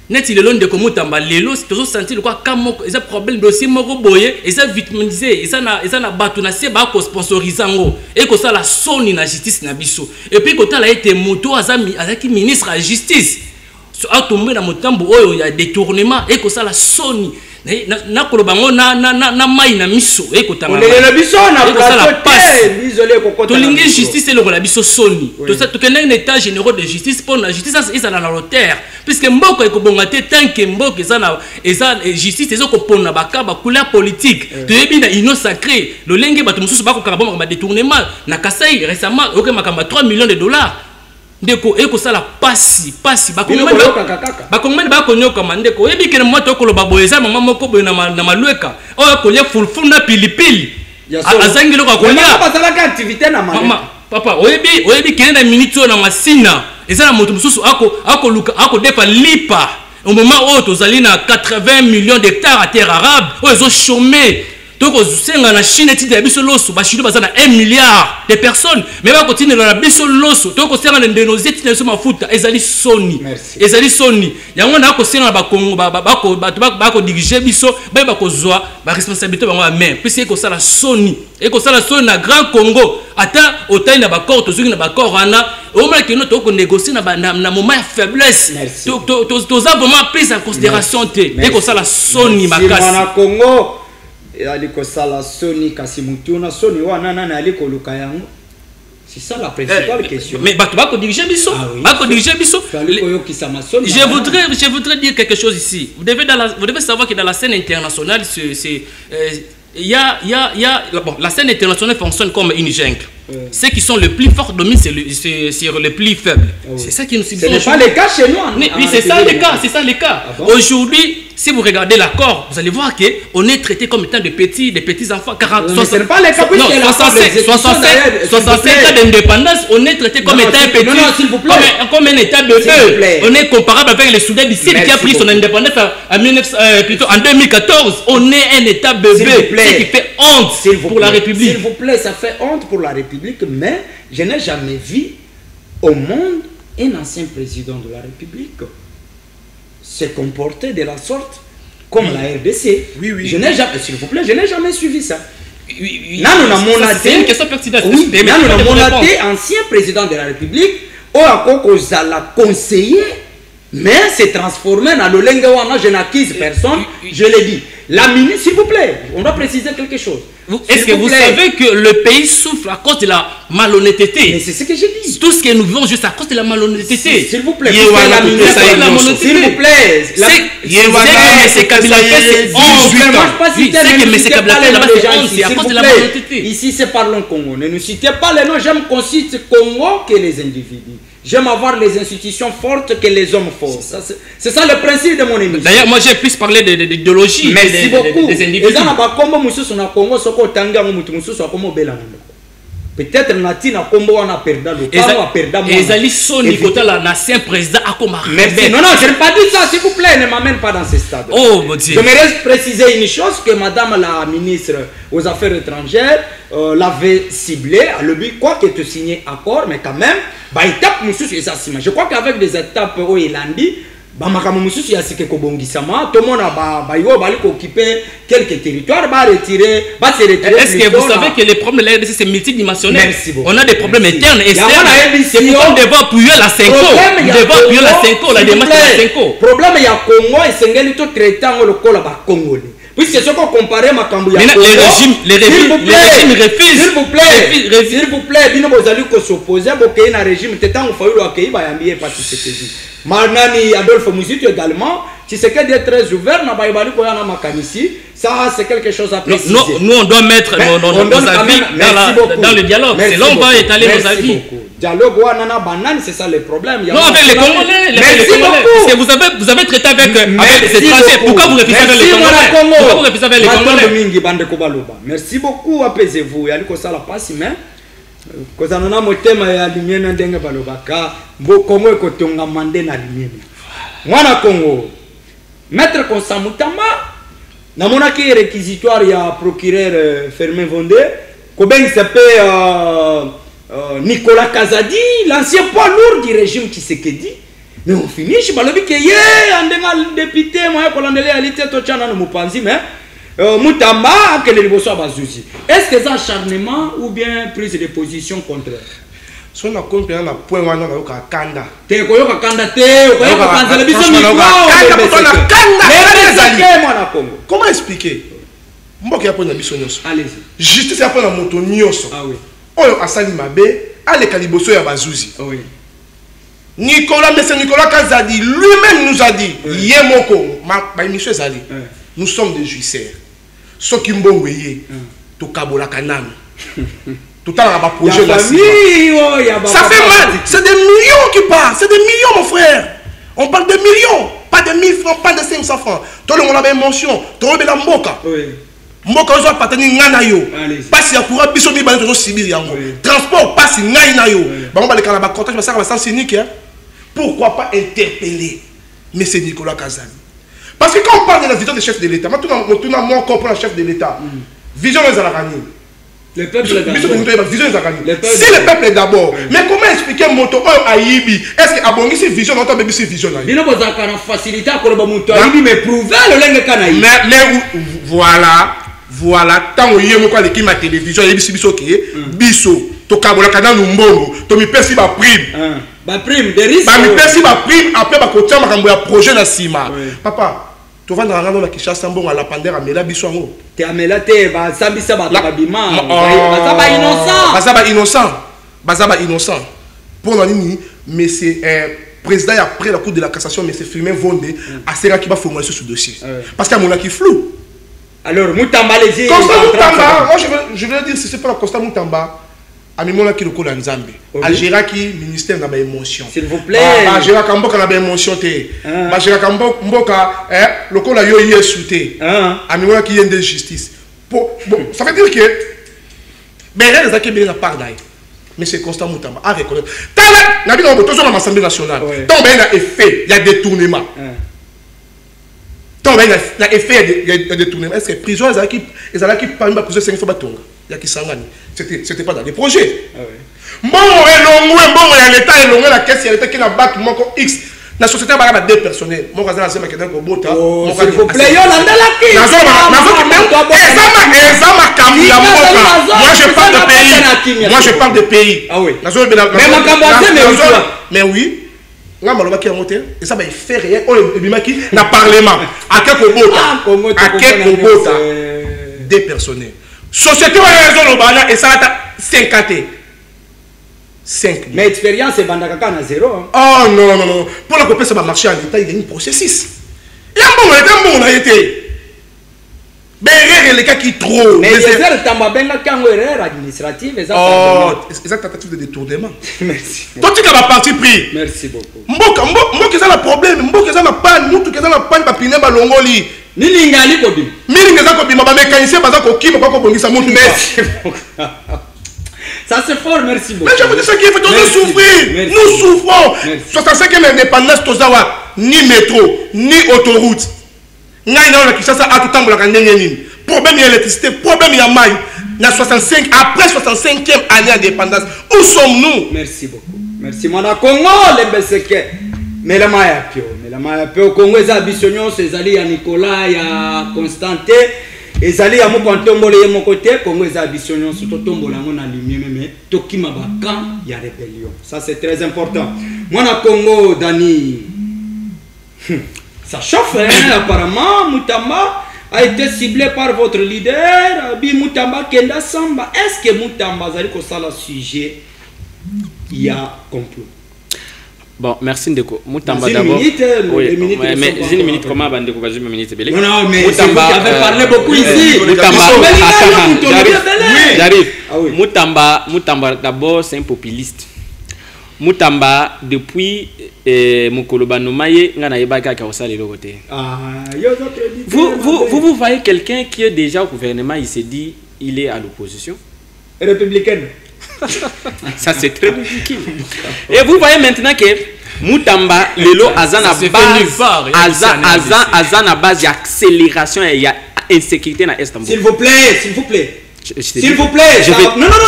Net il est long de comment t'as l'élo, c'est toujours senti quoi comme ils ont problème dossier moko boyé, ils ont victimisé, ils ont battu na c'est ba ko sponsorisant et que ça la sonne na justice na biso. Et puis quand elle a été moto azaki ministre de la justice. So a tombé dans motambo oyo il y a détournement et que ça la sonne. Na kolobango na mai na miso e ko tanga on le biso na côté isolé ko côté to lingi justice le la biso soni to ça to kena un état général de justice pour la justice ça na l'auteur puisque mboko e ko bongate tant que mboko ça na justice eso ko pona bakaba couleur politique to yebi na ino sacré le lenge bato mususu bako karaboma ba détournement na Kasai récemment ok makamba 3 millions de dollars ndeko eko sala pasi bakongomani bakonyoka mandeko yebi kene moto koloba boyeza mama moko boye na malweka oyo kolia fulful na pilipili azangi loko kolia bazalaka activité na mama papa oyebi kene na minute na masina ezala moto mususu ako defa lipa au moment où tozali na 80 millions d'hectares à terre arabe oyo chômé. Donc, la Chine est de Chine a 1 milliard de personnes. Mais on continue dans la biso loso. Donc, on a des nos études de mafuta. Ezali Sony. Ezali Sony. Il y a un qui a Congo, bako diriger biso, bako zoa, ba responsabilité ba main. Puisque ko sala Sony. Et ko sala Sony na Grand Congo. Ata otai na bakor, tozuki na bakor ana. Au moins que nous to négocier na moment de faiblesse. To za vraiment prise en considération te. Et ko sala Sony makasi. Congo aliko sala Sony kasi mutu na Sony wana nana aliko luka yango. C'est ça la principale question. Mais bako diriger biso, bako diriger biso. Je voudrais dire quelque chose ici. Vous devez savoir que dans la scène internationale Bon, la scène internationale fonctionne comme une jungle. Ceux qui sont les plus forts dominent sur les plus faibles. C'est ça qui nous subit. Ce n'est pas le cas chez nous. Oui, c'est ça le cas. C'est ça le cas. Aujourd'hui, si vous regardez l'accord, vous allez voir qu'on est traité comme étant des petits enfants. 40, ce n'est pas le cas. 65 ans d'indépendance, on est traité comme étant un petit, comme un état bébé. On est comparable avec le Soudan du Sud qui a pris son indépendance en 2014. On est un état bébé, ce qui fait honte pour la République. S'il vous plaît, ça fait honte pour la République, mais je n'ai jamais vu au monde un ancien président de la République se comporter de la sorte comme la RDC. Je n'ai jamais, s'il vous plaît, je n'ai jamais suivi ça. C'est une question pertinente. Ancien président de la République, la conseiller, mais s'est transformé dans le Lengawana, je n'accuse personne, je l'ai dit. La ministre, s'il vous plaît, on doit préciser quelque chose. Est-ce que vous savez que le pays souffre à cause de la malhonnêteté? Mais c'est ce que j'ai dit. Tout ce que nous vivons juste à cause de la malhonnêteté. S'il vous plaît, s'il vous plaît. C'est à cause de la malhonnêteté. Ici, c'est parlons Congo. Ne nous citez pas les noms. J'aime qu'on cite Congo que les individus. J'aime avoir les institutions fortes que les hommes forts. C'est ça le principe de mon émission. D'ailleurs, moi j'ai plus parlé d'idéologie. Merci beaucoup. Des individus. Peut-être Natina Combo a perdu le temps. Et Zali Soni Kota, l'ancien président, a comme merci. Non, je n'ai pas dit ça, s'il vous plaît, ne m'amène pas dans ce stade. Oh mon Dieu. J'aimerais préciser une chose que madame la ministre aux Affaires étrangères l'avait ciblé, à le but, quoi que tu signes accord, mais quand même, je crois qu'avec des étapes où il a dit, tout le monde a occupé quelques territoires, va retirer, se retirer. Est-ce que vous savez que les problèmes de la RDC c'est multidimensionnel? Merci beaucoup. On a des problèmes internes et externes. C'est pourquoi on devait appuyer la 5 la démarche de la 5. Problème, il y a Congo et c'est un peu traitant le Congolais. Puisque ce qu'on compare à Kambouya, les régimes refusent. S'il vous plaît, bino bozali ko s'opposer boké na régime tetango faulu akei ba yambié pas Tshisekedi. Manani Adolphe Muzitu également, Tshisekedi est très ouvert na ba ibali ko yana makanisi. Ça c'est quelque chose à préciser. Nous on doit mettre nos avis dans le dialogue. C'est là on va étaler nos avis. Dialogue nana banane, c'est ça le problème. Non, avec les Congolais. Merci beaucoup. Parce que vous avez traité avec ces étrangers. Pourquoi vous refusez avec les Congolais? Pourquoi vous refusez avec les Congolais? Merci beaucoup, apaisez-vous. Yali ko sala passe mais kozana motema ya lumière ndenge balobaka mbo Congo ekotonga mande na lumière. Mwana Congo. Maître Konsamutamba namonaki réquisitoire ya procureur Fermin Vondé ko ben s'appelle Nicolas Kazadi, l'ancien poids lourd du régime Tshisekedi. Mais on finit, je me dis que un député, moi, qu'on a réalité, mais Moutamba, que les Bosso Bazouzi. Est-ce que c'est acharnement ou bien prise de position contraire? Si on a compris un point, on a Kanda. Te koyoka Kanda te, koyoka Kanda le biso micro. Comment expliquer? Mboka yapo na biso nyonso. Allez-y. Justice yapo na moto nyonso. Ah oui. Oyo asali mabe, ale kaliboso ya Bazouzi. Oui. Nicolas Kazadi lui-même nous a dit, Yemoko, ma émission Zali, nous sommes des juicières. Ce qui m'bongweye, to kabola kanam. Tout à l'heure, projet là. Ça fait mal. C'est des millions qui partent. C'est des millions, mon frère. On parle de millions. Pas de 1000 francs, pas de 500 francs. Tout le monde a une mention. Tout le monde a une mboka. Mboka ozo apatani ngana yo. Pasi ya kura biso mi bana tozo Sibiri yango. Transport pasi ngai na yo. Bango ba le kana ba contact ba saka ba sens unique. Pourquoi pas interpeller monsieur Nicolas Kazadi? Parce que quand on parle de la vision des chefs de l'État, maintenant on tourne mon corps pour le chef de l'État. Vision des Alagani. Le peuple est d'abord. Si le peuple est d'abord. Mais comment expliquer moto Aïbi? Est-ce que Abongi c'est vision non mais c'est vision là? Dino bozaka na facilité à koloba moto Aïbi mais prouver le lenge kanaï. Mais voilà tant yemo kwa l'équipe ma télévision yebi biso ke biso to kabola kana lumbongo to mi pesi ba prime. Ba prime de risque. Ba mi pesi ba prime après ba kotia makambo ya projet na sima. Papa tu vas dans la Kinshasa mbongo à la pandéra mais la biso ngo. Te amela te ba sambisa ba babima. Bazaba innocent. Pour la ligne mais c'est président après la Cour de la cassation mais c'est Firmin Vondé à Sera qui va formuler ce dossier. Parce qu'il y a mon qui flou. Alors, Moutamba, les Constant Moutamba, moi je veux dire, si c'est pas le Constant Moutamba, Amimola qui le colle en Zambie. Algérie qui ministère n'a pas émotion. S'il vous plaît. Algérie Kamboka n'a pas émotion. Algérie Kamboka, le colle a eu souté. Amimola qui est de justice. Ça veut dire que. Mais il y a des part d'ailleurs. Mais c'est Constant Moutamba à reconnaître. Tant que nous avons l'Assemblée nationale, tant qu'il y a effet, il y a détournement. Tant qu'il y a effet, il y a détournement. Est-ce que les prisons, ils ont qui parmi la prison, c'est une fois batonga. Il y a qui s'engagent. C'était pas dans les projets. Bon, l'État est long, la caisse, il y a l'État qui n'a pas X. La société a deux personnels. Mon cousin a dit que s'il vous plaît, moi je parle de pays. Mais oui. Et ça va faire rien dans le Parlement. À quel Kobota des personnels. Société et ça va 50. 5. Mais expérience est bandakaka à 0. Oh non. Pour la copie, ça va marcher en l'État, il y a une processus. Il y a un bon, on a été. Mais les cas qui trop. Mais c'est le Tambabenga qui a une erreur administrative. Oh, c'est une tentative de détournement. Merci. Toi, tu as parti pris. Merci beaucoup. Moi, qui a un problème, moi, qui a un panne, moi, qui a un panne, papine, balongoli. Ni lingali kobi. Ni lingali kobi, ma mécanicien, baza koki, ma papa bonisa mon. Merci beaucoup. Ça c'est fort, merci beaucoup. Mais je vous dis ce qu'il faut, nous souffrir. Nous souffrons. 65e indépendance, Tozawa, ni métro, ni autoroute. Nous avons problème d'électricité, problème de maille. 65, après 65e année d'indépendance, où sommes-nous? Merci beaucoup. Merci, mon Congo, les BCK. Mais la maille au Congo, les ambitionnons, c'est Ali, à Nicolas, il y a Constantin. Et allez à mon côté, Congo les ambitionnons surtout tombe la mon lumière mais Tokima Bakan il y a rébellion. Ça c'est très important. Moi na Congo Dani ça chauffe apparemment Moutamba a été ciblé par votre leader Bi Moutamba Kenda Samba. Est-ce que Moutamba zali ko sala sujet il y a complot? Bon, merci Ndeko. Moutamba d'abord. Mais une minute, comment Bandeko va jouer une minute? Non, mais Moutamba avait parlé beaucoup ici. J'arrive. Moutamba d'abord, c'est un populiste. Moutamba, depuis Mokolo Banomaye, vous voyez quelqu'un qui est déjà au gouvernement, il s'est dit, il est à l'opposition. Républicaine. Ça c'est très difficile. Et vous voyez maintenant que Moutamba, Lelo, Azana base d'accélération et il y a insécurité dans Istanbul. S'il vous plaît, s'il vous plaît. S'il vous plaît, je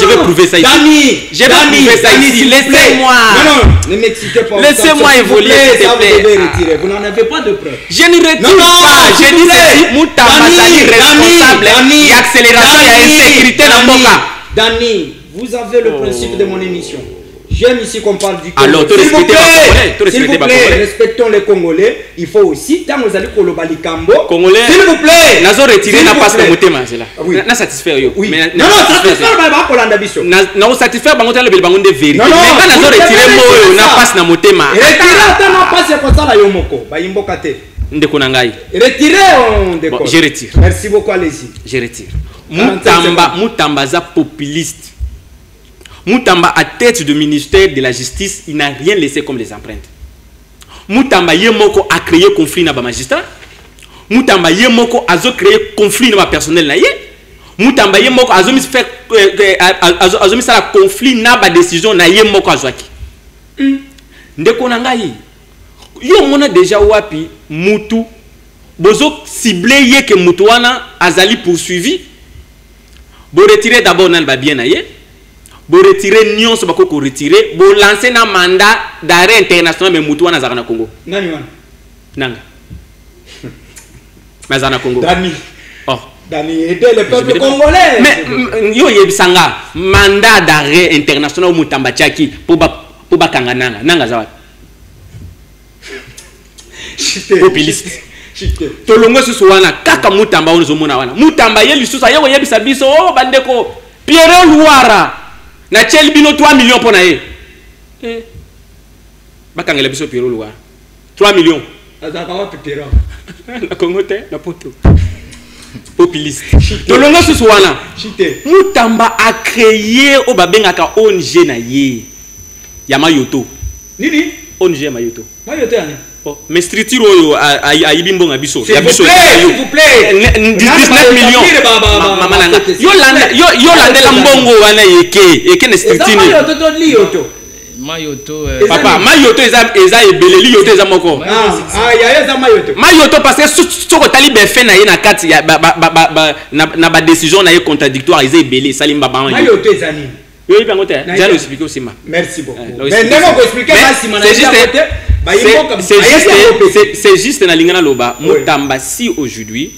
vais prouver ça ici. Je vais prouver ça ici. Laissez-moi. Non, ne m'excitez pas. Laissez-moi évoluer. Vous n'en avez pas de preuve. Je ne retire pas. Je dis ceci. Moutamba, c'est responsable. Il y a accélération et insécurité dans mon cas. Dani, vous avez le principe de mon émission. J'aime ici qu'on parle du Congo. Alors, s'il vous plaît, respectons les Congolais. Il faut aussi, tant que vous allez Kolobali Kambo, Congolais, s'il vous plaît, nous avons retiré la passe de Motema. Oui, nous satisfaire. Oui, non, satisfaire, bah, Kolanda Bisso. Nous satisfaire, bah, on a le bangon de vérité. Non, mais nous avons retiré moi, na passe na Motema. Retirez, attends, passe comme ça, la Yomoko, bah, Imbokate. Ndekonangai. Retirez, on décolle. Je retire. Merci beaucoup, allez-y. Je retire. Moutamba, za populiste. Moutamba, à tête du ministère de la Justice, il n'a rien laissé comme les empreintes. Moutamba, Yemoko a créé conflit dans le magistrat. Moutamba, Yemoko a créé conflit dans le personnel. Moutamba, Yemoko a mis un conflit dans la décision na Yemoko a Zouaki. Ndeko nangai. Yo mona déjà wapi Moutou. Bozo ciblé yé que Moutouana azali poursuivi. Bo retirer d'abord nan ba bien naye. Bo retirer nion so bako ko retirer, bo lancer na mandat d'arrêt international mais Moutouana za na Congo. Nani wana? Nanga. Mais za na Congo. Dani. Oh. Dani aider le peuple congolais. Mais yo yebisanga mandat d'arrêt international Moutamba Tchaki pour ba kanga nanga. Nanga za populiste. Tolongo susuwana kaka Moutamba onzomona wana. Moutamba ye lisusa ye yebisa biso oh bandeko Pierre Louara na tchel bino 3 millions pona ye. Bakangela biso Pierre Louara. 3 millions. Azaka wa Pierre. Na Congo te na poto. populiste. Tolongo suswana. Mutamba a créé au babengaka ONG na ye. Yama yoto. Nini? ONG Mayoto. Mayoto yani. Mais structure oyo a yibimbo ngabiso. S'il vous plaît. 19 millions. Yo landela mbongo wana yeke ne structure. Mayoto to liyoto. Mayoto papa Mayoto eza ebeleli yoto eza moko. Ya eza Mayoto. Mayoto parce que soko tali be fait na ye na kati ya na ba décision na ye contradictoire eza ebele salimba ba Mayoto eza nini? Oui, bien, j'ai expliqué aussi. Merci beaucoup. C'est juste dans l'ingana loba. Mutamba si aujourd'hui,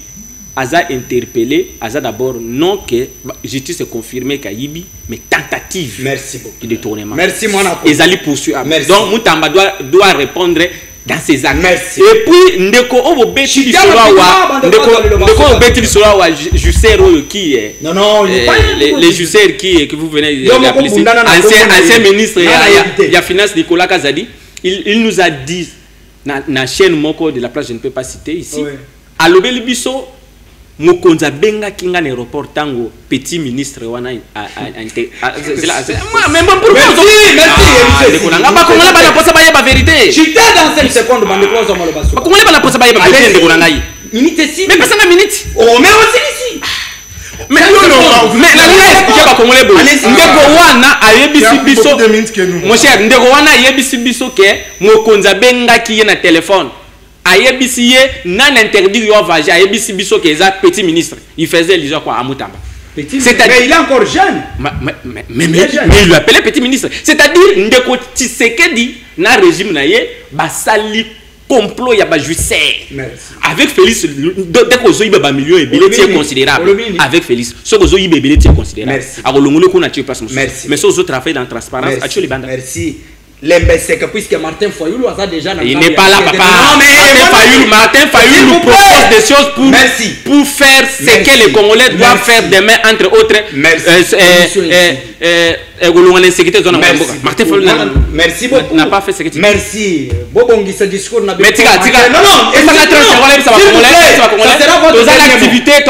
Aza interpellé, Aza d'abord non que justice est confirmée qu'Ayibi, mais tentative. Merci beaucoup. De détournement. Merci mon apport. Ezali poursuivre. Donc Mutamba doit répondre dans ses actes. Merci. Et puis ndeko obo beti solawa ndeko beti solawa jusser qui est non les jussers qui que vous venez d'appeler ancien ministre il y a finance Nicolas Kazadi il nous a dit na chaîne moko de la place je ne peux pas citer ici à l'obeli biso mokonza benga kinga na aéroport tango petit ministre wana même pour merci konanga ba kongola ba posa ba yeba vérité j'étais dans 5 secondes bande ko zo malo baso ba kongola ba posa ba yeba vérité konanga yi minute si mais pas ça minute oh mais aussi ici mais non mais la expliquer ba kongola bo ndeko wana ayebisi biso mon cher ndeko wana ayebisi biso ke mokonza benga ki na téléphone ayebisi ye nan interdit yo voyager ayebisi biso que ça petit ministre il faisait déjà quoi à Mutamba c'est-à-dire il est encore jeune mais il lui appelait petit ministre c'est-à-dire ndeko Tshisekedi na régime na ye basali complot ya ba justice avec Félix dès que zoyiba ba millions et beleti considérable avec Félix ce que zoyiba beleti considérable a kolongolo ko na tie place mais ce autres travail dans transparence a tie les bandes merci l'imbécile puisque Martin Fayoulou a déjà il n'est pas là papa Martin Fayoulou propose des choses pour faire ce que les Congolais doivent faire demain entre autres Martin Fayoulou merci beaucoup n'a pas fait ce que tu merci bobongi ce discours na mais tika non et ça sera votre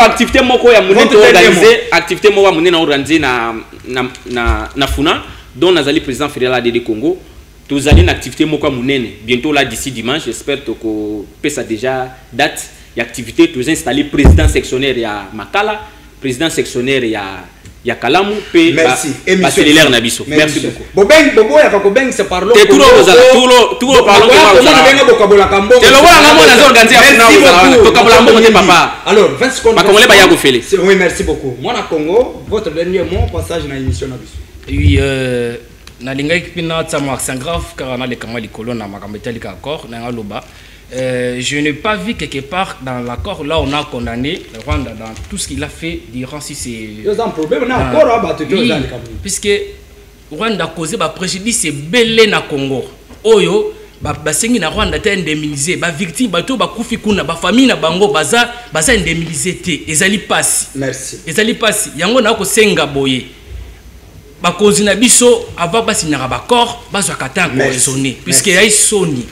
activité moko ya munene organiser activité moko munene organiser na funa dont Nazali président fédéral de Congo. Tous allons une activité moko munene bientôt là d'ici dimanche j'espère que ça déjà date y activité tous installé président sectionnaire ya Makala président sectionnaire ya Kalamu pe accélère na biso merci beaucoup bobeng bobo ya kokobeng se parlo tout parlons papa alors 20 secondes bakongole ba ya ko fele oui merci beaucoup moi na Congo votre dernier mot passage na émission na biso oui na lingai kipina tsama c'est grave car na le kama likolo na makambetali ka accord na ngaloba je n'ai pas vu quelque part dans l'accord là on a condamné le Rwanda dans tout ce qu'il a fait durant si c'est un problème na accord abattu puisque Rwanda causé ba préjudice belé na Congo oyo basengi na Rwanda te indemnisé ba victime bato ba kufi kuna ba famille na bango baza indemnisé te ezali pasi merci ezali pasi yango na ko senga boye bakozi na biso avant basinyaka bakor bazwa kata raisonner puisque yai soni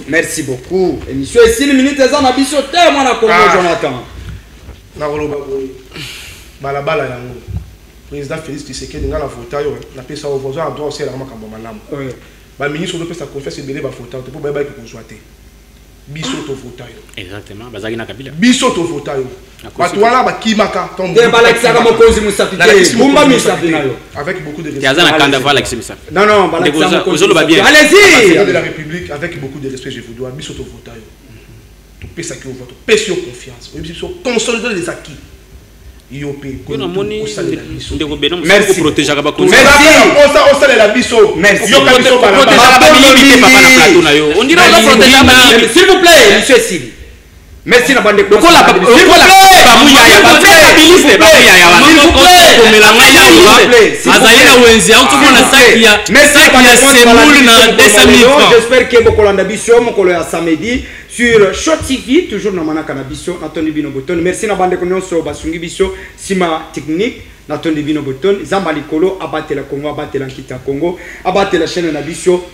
merci beaucoup émission ici les minutes za na biso te mwana Congo Jonathan na koloba balabala yango président Félix Tshisekedi ngala vota yo na pesa au voisin a droit aussi la makambo malamu ba ministre de pesa confiance belé ba vota te pour ba ki kozwa te biso to vota yo exactement bazaki na kabila biso to vota yo bato wana bakimaka tombe balakisaka mokonzi musafite bumba misafina yo avec beaucoup de respect yazana kanda vala kisa non balakisaka mokonzi bien allez-y de la République avec beaucoup de respect je vous dois biso to vota yo to pesa ki voto pesa confiance biso consolider les acquis IOP ndeko beno merci pour protéger ba merci on sale la biso merci yo ka biso protéger ba limité papa na plateau na yo on dirait on protéger ba s'il vous plaît monsieur Sili merci na bande ko la ba muya ya ba stabiliste ba muya ya ko melanga ya azali na wenzi au tuko na saki ya semul na 200 000 francs j'espère que bokolanda biso mokolo ya samedi sur Shot TV toujours na manaka na biso na Tony Bino Bouton merci na bande ko nyonso basungi biso sima technique na Tony Bino Bouton zamba likolo abatela Congo abatela Kita Congo abatela chaîne na biso